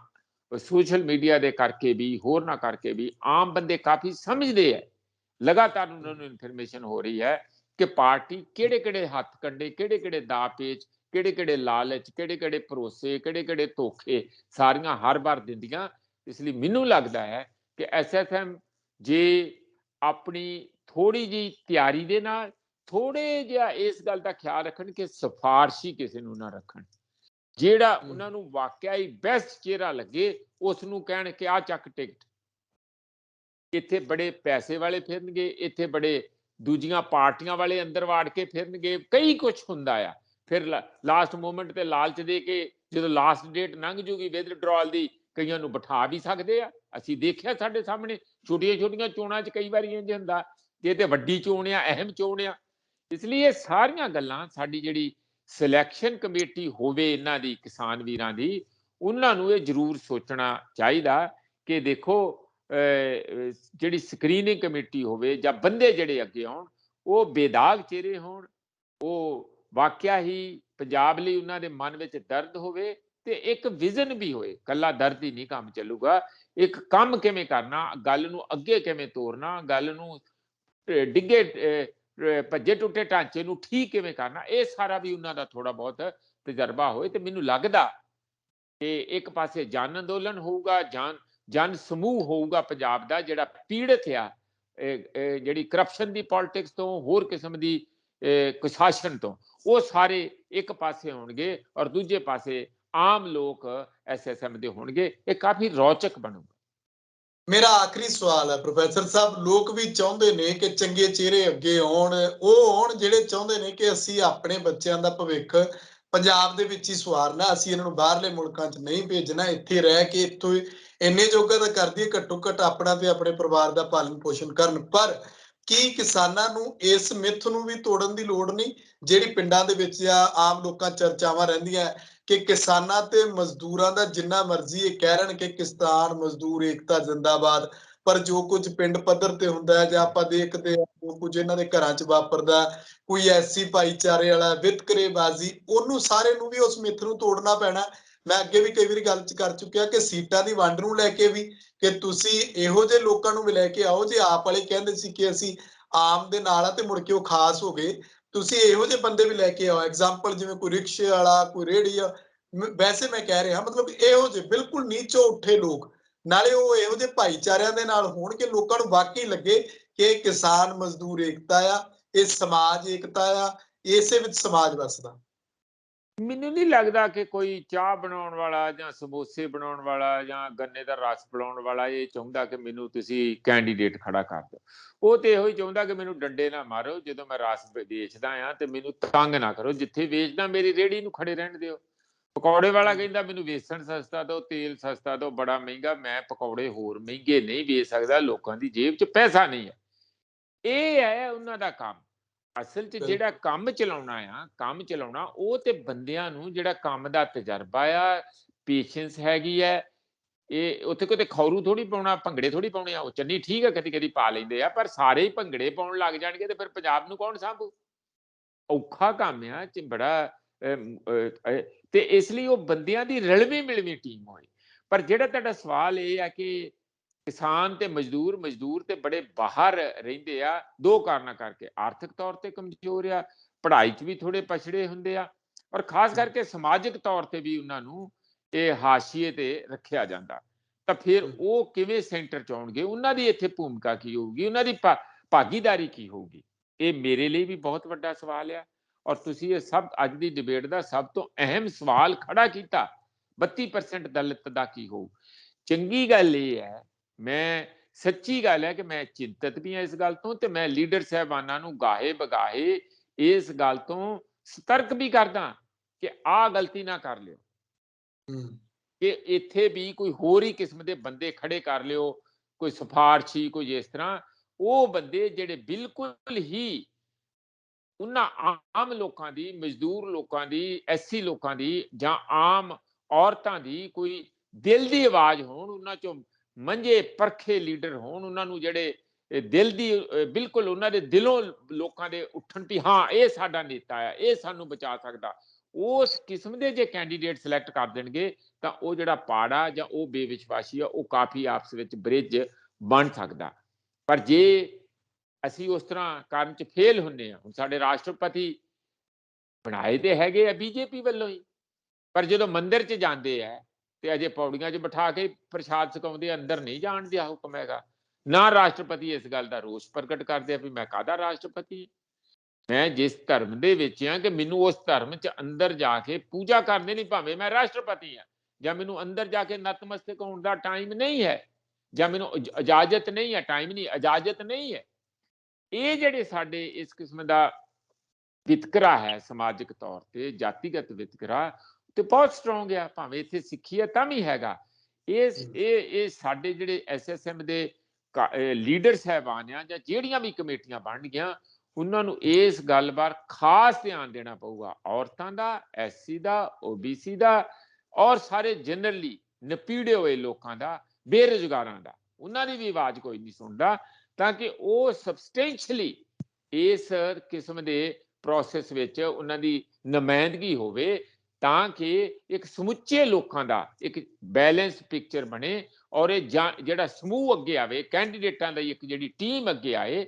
ਸੋਸ਼ਲ ਮੀਡੀਆ ਦੇ ਕਰਕੇ ਵੀ ਹੋਰਨਾਂ ਕਰਕੇ ਵੀ ਆਮ ਬੰਦੇ ਕਾਫੀ ਸਮਝਦੇ ਹੈ। ਲਗਾਤਾਰ ਉਹਨਾਂ ਨੂੰ ਇਨਫੋਰਮੇਸ਼ਨ ਹੋ ਰਹੀ ਹੈ ਕਿ ਪਾਰਟੀ ਕਿਹੜੇ ਕਿਹੜੇ ਹੱਥ ਕੰਡੇ, ਕਿਹੜੇ ਕਿਹੜੇ ਦਾ ਪੇਚ, ਕਿਹੜੇ ਕਿਹੜੇ ਲਾਲਚ, ਕਿਹੜੇ ਕਿਹੜੇ ਭਰੋਸੇ, ਕਿਹੜੇ ਕਿਹੜੇ ਧੋਖੇ ਸਾਰੀਆਂ ਹਰ ਵਾਰ ਦਿੰਦੀਆਂ। ਇਸ ਲਈ ਮੈਨੂੰ ਲੱਗਦਾ ਹੈ ਕਿ SSM ਜੇ ਆਪਣੀ ਥੋੜੀ ਜਿਹੀ ਤਿਆਰੀ ਦੇ ਨਾਲ ਥੋੜੇ ਜਿਹਾ ਇਸ ਗੱਲ ਦਾ ਖਿਆਲ ਰੱਖਣ ਕਿ ਸਿਫਾਰਸ਼ੀ ਕਿਸੇ ਨੂੰ ਨਾ ਰੱਖਣ, ਜਿਹੜਾ ਉਹਨਾਂ ਨੂੰ ਵਾਕਿਆ ਹੀ ਬੈਸਟ ਚਿਹਰਾ ਲੱਗੇ ਉਸ ਨੂੰ ਕਹਿਣ ਕਿ ਆ ਚੱਕ ਟਿਕਟ। ਇੱਥੇ ਬੜੇ ਪੈਸੇ ਵਾਲੇ ਫਿਰਨਗੇ, ਇੱਥੇ ਬੜੇ ਦੂਜੀਆਂ ਪਾਰਟੀਆਂ ਵਾਲੇ ਅੰਦਰ ਵਾੜ ਕੇ ਫਿਰਨਗੇ, ਕਈ ਕੁਛ ਹੁੰਦਾ ਆ। ਫਿਰ ਲਾਸਟ ਮੂਮੈਂਟ ਤੇ ਲਾਲਚ ਦੇ ਕੇ ਜਦੋਂ ਲਾਸਟ ਡੇਟ ਲੰਘ ਜੂਗੀ ਵਿਦਡਰਾਅਲ ਦੀ, ਕਈਆਂ ਨੂੰ ਬਿਠਾ ਵੀ ਸਕਦੇ ਆ। ਅਸੀਂ ਦੇਖਿਆ ਸਾਡੇ ਸਾਹਮਣੇ ਛੋਟੀਆਂ ਛੋਟੀਆਂ ਚੋਣਾਂ 'ਚ ਕਈ ਵਾਰੀ ਇੰਝ ਹੁੰਦਾ ਕਿ ਇਹ ਤੇ ਵੱਡੀ ਚੋਣ ਆ, ਅਹਿਮ ਚੋਣ ਆ। ਇਸ ਲਈ ਇਹ ਸਾਰੀਆਂ ਗੱਲਾਂ ਸਾਡੀ ਜਿਹੜੀ ਸਿਲੈਕਸ਼ਨ ਕਮੇਟੀ ਹੋਵੇ ਇਹਨਾਂ ਦੀ, ਕਿਸਾਨ ਵੀਰਾਂ ਦੀ, ਉਹਨਾਂ ਨੂੰ ਇਹ ਜ਼ਰੂਰ ਸੋਚਣਾ ਚਾਹੀਦਾ ਕਿ ਦੇਖੋ ਜਿਹੜੀ ਸਕਰੀਨਿੰਗ ਕਮੇਟੀ ਹੋਵੇ ਜਾਂ ਬੰਦੇ ਜਿਹੜੇ ਅੱਗੇ ਆਉਣ ਉਹ ਬੇਦਾਗ ਚਿਹਰੇ ਹੋਣ, ਉਹ ਵਾਕਿਆ ਹੀ ਪੰਜਾਬ ਲਈ ਉਹਨਾਂ ਦੇ ਮਨ ਵਿੱਚ ਦਰਦ ਹੋਵੇ ਤੇ ਇੱਕ ਵਿਜ਼ਨ ਵੀ ਹੋਏ। ਕੱਲਾ ਦਰਦ ਹੀ ਨਹੀਂ ਕੰਮ ਚੱਲੂਗਾ, ਇੱਕ ਕੰਮ ਕਿਵੇਂ ਕਰਨਾ, ਗੱਲ ਨੂੰ ਅੱਗੇ ਕਿਵੇਂ ਤੋਰਨਾ, ਗੱਲ ਨੂੰ ਡਿੱਗੇ ਭੱਜੇ ਟੁੱਟੇ ਢਾਂਚੇ ਨੂੰ ਠੀਕ ਕਿਵੇਂ ਕਰਨਾ, ਇਹ ਸਾਰਾ ਵੀ ਉਹਨਾਂ ਦਾ ਥੋੜਾ ਬਹੁਤ ਤਜਰਬਾ ਹੋਏ। ਤੇ ਮੈਨੂੰ ਲੱਗਦਾ ਕਿ ਇੱਕ ਪਾਸੇ ਜਨ ਅੰਦੋਲਨ ਹੋਊਗਾ, ਜਨ ਸਮੂਹ ਹੋਊਗਾ ਪੰਜਾਬ ਦਾ ਜਿਹੜਾ ਪੀੜਤ ਆ ਜਿਹੜੀ ਕਰਪਸ਼ਨ ਦੀ ਪੋਲਿਟਿਕਸ ਤੋਂ, ਹੋਰ ਕਿਸਮ ਦੀ ਕੁਸ਼ਾਸਨ ਤੋਂ, ਉਹ ਸਾਰੇ ਇੱਕ ਪਾਸੇ ਹੋਣਗੇ ਔਰ ਦੂਜੇ ਪਾਸੇ ਆਮ ਲੋਕ SSM ਦੇ ਹੋਣਗੇ। ਇਹ ਕਾਫੀ ਰੌਚਕ ਬਣੂਗਾ। ਮੇਰਾ ਆਖਰੀ ਸਵਾਲ ਹੈ ਪ੍ਰੋਫੈਸਰ ਸਾਹਿਬ, ਲੋਕ ਵੀ ਚਾਹੁੰਦੇ ਨੇ ਕਿ ਚੰਗੇ ਚਿਹਰੇ ਅੱਗੇ ਆਉਣ, ਉਹ ਆਉਣ ਜਿਹੜੇ ਚਾਹੁੰਦੇ ਨੇ ਕਿ ਅਸੀਂ ਆਪਣੇ ਬੱਚਿਆਂ ਦਾ ਭਵਿੱਖ ਪੰਜਾਬ ਦੇ ਵਿੱਚ ਹੀ ਸਵਾਰਨਾ, ਅਸੀਂ ਇਹਨਾਂ ਨੂੰ ਬਾਹਰਲੇ ਮੁਲਕਾਂ 'ਚ ਨਹੀਂ ਭੇਜਣਾ, ਇੱਥੇ ਰਹਿ ਕੇ ਇੱਥੋਂ ਇੰਨੇ ਜੋਗਾ ਤਾਂ ਕਰ ਦਈਏ ਘੱਟੋ ਘੱਟ ਆਪਣਾ ਤੇ ਆਪਣੇ ਪਰਿਵਾਰ ਦਾ ਪਾਲਣ ਪੋਸ਼ਣ ਕਰਨ। ਪਰ ਕੀ ਕਿਸਾਨਾਂ ਨੂੰ ਇਸ ਮਿੱਥ ਨੂੰ ਵੀ ਤੋੜਨ ਦੀ ਲੋੜ ਨਹੀਂ ਜਿਹੜੀ ਪਿੰਡਾਂ ਦੇ ਵਿੱਚ ਆਮ ਲੋਕਾਂ ਚਰਚਾਵਾਂ ਰਹਿੰਦੀਆਂ ਕਿ ਕਿਸਾਨਾਂ ਤੇ ਮਜ਼ਦੂਰਾਂ ਦਾ ਜਿੰਨਾ ਮਰਜ਼ੀ ਇਹ ਕਹਿ ਰਹੇ ਕਿ ਕਿਸਾਨ ਮਜ਼ਦੂਰ ਏਕਤਾ ਜ਼ਿੰਦਾਬਾਦ, ਪਰ ਜੋ ਕੁਝ ਪਿੰਡ ਪੱਧਰ ਤੇ ਹੁੰਦਾ ਹੈ ਜਾਂ ਆਪਾਂ ਦੇਖਦੇ ਹਾਂ ਜੋ ਕੁਝ ਇਹਨਾਂ ਦੇ ਘਰਾਂ 'ਚ ਵਾਪਰਦਾ, ਕੋਈ ਐਸੀ ਭਾਈਚਾਰੇ ਵਾਲਾ ਵਿਤਕਰੇਬਾਜ਼ੀ, ਉਹਨੂੰ ਸਾਰੇ ਨੂੰ ਵੀ ਉਸ ਮਿੱਥ ਨੂੰ ਤੋੜਨਾ ਪੈਣਾ। ਮੈਂ ਅੱਗੇ ਵੀ ਕਈ ਵਾਰੀ ਗੱਲ ਕਰ ਚੁੱਕਿਆ ਕਿ ਸੀਟਾਂ ਦੀ ਵੰਡ ਨੂੰ ਲੈ ਕੇ ਵੀ ਕਿ ਤੁਸੀਂ ਇਹੋ ਜਿਹੇ ਲੋਕਾਂ ਨੂੰ ਵੀ ਲੈ ਕੇ ਆਓ, ਜੇ ਆਪ ਵਾਲੇ ਕਹਿੰਦੇ ਸੀ ਕਿ ਅਸੀਂ ਆਮ ਦੇ ਨਾਲ ਆ ਤੇ ਮੁੜ ਕੇ ਉਹ ਖਾਸ ਹੋ ਗਏ, ਤੁਸੀਂ ਇਹੋ ਜਿਹੇ ਬੰਦੇ ਵੀ ਲੈ ਕੇ ਆਓ। ਐਗਜ਼ਾਮਪਲ ਜਿਵੇਂ ਕੋਈ ਰਿਕਸ਼ੇ ਵਾਲਾ, ਕੋਈ ਰੇਹੜੀ ਆ, ਵੈਸੇ ਮੈਂ ਕਹਿ ਰਿਹਾ ਮਤਲਬ ਇਹੋ ਜਿਹੇ ਬਿਲਕੁਲ ਨੀਚੋਂ ਉੱਠੇ ਲੋਕ, ਨਾਲੇ ਉਹ ਇਹੋ ਜਿਹੇ ਭਾਈਚਾਰਿਆਂ ਦੇ ਨਾਲ ਹੋਣ ਕਿ ਲੋਕਾਂ ਨੂੰ ਵਾਕਈ ਲੱਗੇ ਕਿ ਕਿਸਾਨ ਮਜ਼ਦੂਰ ਏਕਤਾ ਆ, ਇਹ ਸਮਾਜ ਏਕਤਾ ਆ, ਇਸੇ ਵਿੱਚ ਸਮਾਜ ਵਸਦਾ। ਮੈਨੂੰ ਨਹੀਂ ਲੱਗਦਾ ਕਿ ਕੋਈ ਚਾਹ ਬਣਾਉਣ ਵਾਲਾ ਜਾਂ ਸਮੋਸੇ ਬਣਾਉਣ ਵਾਲਾ ਜਾਂ ਗੰਨੇ ਦਾ ਰਸ ਬਣਾਉਣ ਵਾਲਾ ਇਹ ਚਾਹੁੰਦਾ ਕਿ ਮੈਨੂੰ ਤੁਸੀਂ ਕੈਂਡੀਡੇਟ ਖੜਾ ਕਰ ਦਿਓ। ਉਹ ਤੇ ਇਹੋ ਹੀ ਚਾਹੁੰਦਾ ਕਿ ਮੈਨੂੰ ਡੰਡੇ ਨਾ ਮਾਰੋ, ਜਦੋਂ ਮੈਂ ਰਸ ਵੇਚਦਾ ਆ ਤੇ ਮੈਨੂੰ ਤੰਗ ਨਾ ਕਰੋ, ਜਿੱਥੇ ਵੇਚਦਾ ਮੇਰੀ ਰੇਹੜੀ ਨੂੰ ਖੜੇ ਰਹਿਣ ਦਿਓ। ਪਕੌੜੇ ਵਾਲਾ ਕਹਿੰਦਾ ਮੈਨੂੰ ਵੇਸਣ ਸਸਤਾ ਦਿਓ, ਤੇਲ ਸਸਤਾ ਦਿਓ, ਬੜਾ ਮਹਿੰਗਾ, ਮੈਂ ਪਕੌੜੇ ਹੋਰ ਮਹਿੰਗੇ ਨਹੀਂ ਵੇਚ ਸਕਦਾ, ਲੋਕਾਂ ਦੀ ਜੇਬ 'ਚ ਪੈਸਾ ਨਹੀਂ ਹੈ। ਇਹ ਹੈ ਉਹਨਾਂ ਦਾ ਕੰਮ। ਅਸਲ 'ਚ ਜਿਹੜਾ ਕੰਮ ਚਲਾਉਣਾ ਉਹ ਤੇ ਬੰਦਿਆਂ ਨੂੰ ਜਿਹੜਾ ਕੰਮ ਦਾ ਤਜਰਬਾ ਆ, ਪੇਸ਼ੈਂਸ ਹੈਗੀ ਹੈ। ਇਹ ਉੱਥੇ ਕਿਤੇ ਖੌਰੂ ਥੋੜੀ ਪਾਉਣਾ, ਭੰਗੜੇ ਥੋੜੀ ਪਾਉਣੇ ਆ। ਉਹ ਚੰਨੀ ਠੀਕ ਹੈ ਕਦੀ ਕਦੀ ਪਾ ਲੈਂਦੇ ਆ, ਪਰ ਸਾਰੇ ਹੀ ਭੰਗੜੇ ਪਾਉਣ ਲੱਗ ਜਾਣਗੇ ਤੇ ਫਿਰ ਪੰਜਾਬ ਨੂੰ ਕੌਣ ਸਾਂਭੂ? ਔਖਾ ਕੰਮ ਆ ਬੜਾ। ਤੇ ਇਸ ਲਈ ਉਹ ਬੰਦਿਆਂ ਦੀ ਰਲਵੀਂ ਮਿਲਵੀਂ ਟੀਮ ਹੋਏ। ਪਰ ਜਿਹੜਾ ਤੁਹਾਡਾ ਸਵਾਲ ਇਹ ਆ ਕਿ ਕਿਸਾਨ ਤੇ ਮਜ਼ਦੂਰ ਤੇ ਬੜੇ ਬਾਹਰ ਰਹਿੰਦੇ ਆ, ਦੋ ਕਾਰਨਾਂ ਕਰਕੇ। ਆਰਥਿਕ ਤੌਰ ਤੇ ਕਮਜ਼ੋਰ ਆ, ਪੜ੍ਹਾਈ 'ਚ ਵੀ ਥੋੜੇ ਪਛੜੇ ਹੁੰਦੇ ਆ, ਔਰ ਖਾਸ ਕਰਕੇ ਸਮਾਜਿਕ ਤੌਰ ਤੇ ਵੀ ਉਹਨਾਂ ਨੂੰ ਇਹ ਹਾਸ਼ੀਏ ਤੇ ਰੱਖਿਆ ਜਾਂਦਾ। ਤਾਂ ਫਿਰ ਉਹ ਕਿਵੇਂ ਸੈਂਟਰ 'ਚ ਆਉਣਗੇ? ਉਹਨਾਂ ਦੀ ਇੱਥੇ ਭੂਮਿਕਾ ਕੀ ਹੋਊਗੀ? ਉਹਨਾਂ ਦੀ ਭਾਗੀਦਾਰੀ ਕੀ ਹੋਊਗੀ? ਇਹ ਮੇਰੇ ਲਈ ਵੀ ਬਹੁਤ ਵੱਡਾ ਸਵਾਲ ਆ। ਔਰ ਤੁਸੀਂ ਇਹ ਸਭ ਅੱਜ ਦੀ ਡਿਬੇਟ ਦਾ ਸਭ ਤੋਂ ਅਹਿਮ ਸਵਾਲ ਖੜਾ ਕੀਤਾ, 32% ਦਲਿਤ ਦਾ ਕੀ ਹੋਊ? ਚੰਗੀ ਗੱਲ ਇਹ ਹੈ, ਮੈਂ ਸੱਚੀ ਗੱਲ ਹੈ ਕਿ ਮੈਂ ਚਿੰਤਤ ਵੀ ਹਾਂ ਇਸ ਗੱਲ ਤੋਂ, ਤੇ ਮੈਂ ਲੀਡਰ ਸਾਹਿਬਾਨਾਂ ਨੂੰ ਗਾਹੇ ਬਗਾਹੇ ਇਸ ਗੱਲ ਤੋਂ ਸਤਰਕ ਵੀ ਕਰਦਾ ਕਿ ਆਹ ਗਲਤੀ ਨਾ ਕਰ ਲਿਓ, ਕਿ ਇੱਥੇ ਵੀ ਕੋਈ ਹੋਰ ਹੀ ਕਿਸਮ ਦੇ ਬੰਦੇ ਖੜੇ ਕਰ ਲਿਓ, ਕੋਈ ਸਿਫਾਰਸ਼ੀ, ਕੋਈ ਇਸ ਤਰ੍ਹਾਂ। ਉਹ ਬੰਦੇ ਜਿਹੜੇ ਬਿਲਕੁਲ ਹੀ ਉਹਨਾਂ ਆਮ ਲੋਕਾਂ ਦੀ, ਮਜ਼ਦੂਰ ਲੋਕਾਂ ਦੀ, SC ਲੋਕਾਂ ਦੀ ਜਾਂ ਆਮ ਔਰਤਾਂ ਦੀ ਕੋਈ ਦਿਲ ਦੀ ਆਵਾਜ਼ ਹੋਣ, ਉਹਨਾਂ ਚੋਂ ਮੰਝੇ ਪਰਖੇ ਲੀਡਰ ਹੋਣ, ਉਹਨਾਂ ਨੂੰ ਜਿਹੜੇ ਦਿਲ ਦੀ ਬਿਲਕੁਲ ਉਹਨਾਂ ਦੇ ਦਿਲੋਂ ਲੋਕਾਂ ਦੇ ਉੱਠਣ ਵੀ ਹਾਂ ਇਹ ਸਾਡਾ ਨੇਤਾ ਆ, ਇਹ ਸਾਨੂੰ ਬਚਾ ਸਕਦਾ, ਉਸ ਕਿਸਮ ਦੇ ਜੇ ਕੈਂਡੀਡੇਟ ਸਿਲੈਕਟ ਕਰ ਦੇਣਗੇ ਤਾਂ ਉਹ ਜਿਹੜਾ ਪਾੜਾ ਜਾਂ ਉਹ ਬੇਵਿਸ਼ਵਾਸੀ ਆ ਉਹ ਕਾਫੀ ਆਪਸ ਵਿੱਚ ਬ੍ਰਿਜ ਬਣ ਸਕਦਾ। ਪਰ ਜੇ ਅਸੀਂ ਉਸ ਤਰ੍ਹਾਂ ਕਰਨ ਚ ਫੇਲ ਹੁੰਦੇ ਹਾਂ, ਹੁਣ ਸਾਡੇ ਰਾਸ਼ਟਰਪਤੀ ਬਣਾਏ ਤੇ ਹੈਗੇ ਆ ਬੀਜੇਪੀ ਵੱਲੋਂ ਹੀ, ਪਰ ਜਦੋਂ ਮੰਦਿਰ ਚ ਜਾਂਦੇ ਆ ਤੇ ਅਜੇ ਪੌੜੀਆਂ 'ਚ ਬਿਠਾ ਕੇ ਪ੍ਰਸ਼ਾਦ ਛਕਾਉਂਦੇ, ਅੰਦਰ ਨਹੀਂ ਜਾਣ ਦਿਆ ਹੁਕਮ ਹੈਗਾ। ਨਾ ਰਾਸ਼ਟਰਪਤੀ ਇਸ ਗੱਲ ਦਾ ਰੋਸ ਪ੍ਰਗਟ ਕਰਦੇ ਆ ਵੀ ਮੈਂ ਕਾਹਦਾ ਰਾਸ਼ਟਰਪਤੀ, ਮੈਂ ਜਿਸ ਧਰਮ ਦੇ ਵਿੱਚ ਆ ਕਿ ਮੈਨੂੰ ਉਸ ਧਰਮ 'ਚ ਅੰਦਰ ਜਾ ਕੇ ਪੂਜਾ ਕਰਨੀ ਨਹੀਂ, ਭਾਵੇਂ ਮੈਂ ਰਾਸ਼ਟਰਪਤੀ ਆ, ਜਾਂ ਮੈਨੂੰ ਅੰਦਰ ਜਾ ਕੇ ਨਤਮਸਤਕ ਹੋਣ ਦਾ ਟਾਈਮ ਨਹੀਂ ਹੈ, ਜਾਂ ਮੈਨੂੰ ਇਜਾਜ਼ਤ ਨਹੀਂ ਹੈ, ਟਾਈਮ ਨਹੀਂ, ਇਜਾਜ਼ਤ ਨਹੀਂ ਹੈ। ਇਹ ਜਿਹੜੇ ਸਾਡੇ ਇਸ ਕਿਸਮ ਦਾ ਵਿਤਕਰਾ ਹੈ ਸਮਾਜਿਕ ਤੌਰ ਤੇ, ਜਾਤੀਗਤ ਵਿਤਕਰਾ ਤੇ ਬਹੁਤ ਸਟਰੋਂਗ ਆ, ਭਾਵੇਂ ਇੱਥੇ ਸਿੱਖੀ ਹੈ ਤਾਂ ਵੀ ਹੈਗਾ। ਇਹ ਸਾਡੇ ਜਿਹੜੇ SSM ਦੇ ਲੀਡਰ ਸਾਹਿਬਾਨ ਆ ਜਾਂ ਜਿਹੜੀਆਂ ਵੀ ਕਮੇਟੀਆਂ ਬਣਨਗੀਆਂ, ਉਹਨਾਂ ਨੂੰ ਇਸ ਗੱਲ ਬਾਰੇ ਖਾਸ ਧਿਆਨ ਦੇਣਾ ਪਊਗਾ। ਔਰਤਾਂ ਦਾ, SC ਦਾ, OBC ਦਾ ਔਰ ਸਾਰੇ ਜਨਰਲੀ ਨਪੀੜੇ ਹੋਏ ਲੋਕਾਂ ਦਾ, ਬੇਰੁਜ਼ਗਾਰਾਂ ਦਾ, ਉਹਨਾਂ ਦੀ ਵੀ ਆਵਾਜ਼ ਕੋਈ ਨਹੀਂ ਸੁਣਦਾ, ਤਾਂ ਕਿ ਉਹ ਸਬਸਟੈਂਸ਼ੀਅਲੀ ਇਸ ਕਿਸਮ ਦੇ ਪ੍ਰੋਸੈਸ ਵਿੱਚ ਉਹਨਾਂ ਦੀ ਨੁਮਾਇੰਦਗੀ ਹੋਵੇ, ਤਾਂ ਕਿ ਇੱਕ ਸਮੁੱਚੇ ਲੋਕਾਂ ਦਾ ਇੱਕ ਬੈਲੈਂਸ ਪਿਕਚਰ ਬਣੇ ਔਰ ਇਹ ਜਿਹੜਾ ਸਮੂਹ ਅੱਗੇ ਆਵੇ, ਕੈਂਡੀਡੇਟਾਂ ਦੀ ਇੱਕ ਜਿਹੜੀ ਟੀਮ ਅੱਗੇ ਆਏ,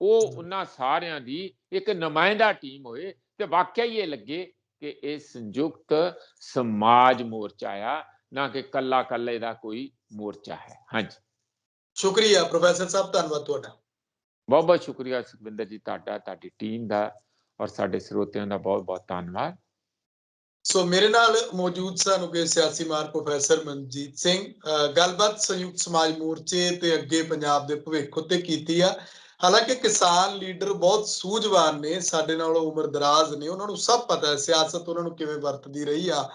ਉਹ ਉਹਨਾਂ ਸਾਰਿਆਂ ਦੀ ਇੱਕ ਨੁਮਾਇੰਦਾ ਟੀਮ ਹੋਏ ਤੇ ਵਾਕਿਆ ਹੀ ਇਹ ਲੱਗੇ ਕਿ ਇਹ ਸੰਯੁਕਤ ਸਮਾਜ ਮੋਰਚਾ ਆ, ਨਾ ਕਿ ਕੱਲਾ ਕੱਲੇ ਦਾ ਕੋਈ ਮੋਰਚਾ ਹੈ। ਹਾਂਜੀ, ਸ਼ੁਕਰੀਆ ਪ੍ਰੋਫੈਸਰ ਸਾਹਿਬ, ਧੰਨਵਾਦ ਤੁਹਾਡਾ। ਬਹੁਤ ਬਹੁਤ ਸ਼ੁਕਰੀਆ ਸੁਖਵਿੰਦਰ ਜੀ, ਤੁਹਾਡਾ, ਤੁਹਾਡੀ ਟੀਮ ਦਾ ਔਰ ਸਾਡੇ ਸਰੋਤਿਆਂ ਦਾ ਬਹੁਤ ਬਹੁਤ ਧੰਨਵਾਦ। ਸੋ ਮੇਰੇ ਨਾਲ ਮੌਜੂਦ ਸਨ ਉਗੇ ਸਿਆਸੀ ਮਾਹਰ ਪ੍ਰੋਫੈਸਰ ਮਨਜੀਤ ਸਿੰਘ। ਗੱਲਬਾਤ ਸੰਯੁਕਤ ਸਮਾਜ ਮੋਰਚੇ ਤੇ ਅੱਗੇ ਪੰਜਾਬ ਦੇ ਭਵਿੱਖ ਉੱਤੇ ਕੀਤੀ ਆ। ਹਾਲਾਂਕਿ ਕਿਸਾਨ ਲੀਡਰ ਬਹੁਤ ਸੂਝਵਾਨ ਨੇ, ਸਾਡੇ ਨਾਲੋਂ ਉਮਰ ਦਰਾਜ਼ ਨੇ, ਉਹਨਾਂ ਨੂੰ ਸਭ ਪਤਾ ਹੈ ਸਿਆਸਤ ਉਹਨਾਂ ਨੂੰ ਕਿਵੇਂ ਵਰਤਦੀ ਰਹੀ ਆ।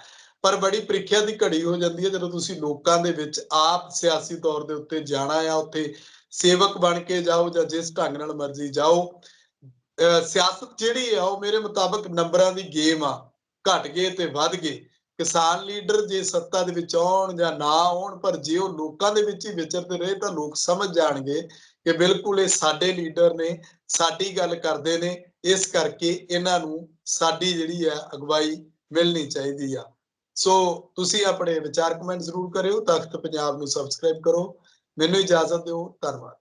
ਪਰ ਬੜੀ ਪ੍ਰੀਖਿਆ ਦੀ ਘੜੀ ਹੋ ਜਾਂਦੀ ਹੈ ਜਦੋਂ ਤੁਸੀਂ ਲੋਕਾਂ ਦੇ ਵਿੱਚ ਆਪ ਸਿਆਸੀ ਤੌਰ ਦੇ ਉੱਤੇ ਜਾਣਾ ਆ, ਉੱਥੇ ਸੇਵਕ ਬਣ ਕੇ ਜਾਓ ਜਾਂ ਜਿਸ ਢੰਗ ਨਾਲ ਮਰਜ਼ੀ ਜਾਓ। ਸਿਆਸਤ ਜਿਹੜੀ ਆ ਉਹ ਮੇਰੇ ਮੁਤਾਬਕ ਨੰਬਰਾਂ ਦੀ ਗੇਮ ਆ, ਘਟ ਗਏ ਤੇ ਵੱਧ ਗਏ। ਕਿਸਾਨ ਲੀਡਰ ਜੇ ਸੱਤਾ ਦੇ ਵਿੱਚ ਆਉਣ ਜਾਂ ਨਾ ਆਉਣ, ਪਰ ਜੇ ਉਹ ਲੋਕਾਂ ਦੇ ਵਿੱਚ ਹੀ ਵਿਚਰਦੇ ਰਹੇ ਤਾਂ ਲੋਕ ਸਮਝ ਜਾਣਗੇ ਕਿ ਬਿਲਕੁਲ ਇਹ ਸਾਡੇ ਲੀਡਰ ਨੇ, ਸਾਡੀ ਗੱਲ ਕਰਦੇ ਨੇ, ਇਸ ਕਰਕੇ ਇਹਨਾਂ ਨੂੰ ਸਾਡੀ ਜਿਹੜੀ ਹੈ ਅਗਵਾਈ ਮਿਲਣੀ ਚਾਹੀਦੀ ਆ। ਸੋ ਤੁਸੀਂ ਆਪਣੇ ਵਿਚਾਰ ਕਮੈਂਟ ਜ਼ਰੂਰ ਕਰਿਓ। ਤਖਤ ਪੰਜਾਬ ਨੂੰ ਸਬਸਕ੍ਰਾਈਬ ਕਰੋ। ਮੈਨੂੰ ਇਜਾਜ਼ਤ ਦਿਓ, ਧੰਨਵਾਦ।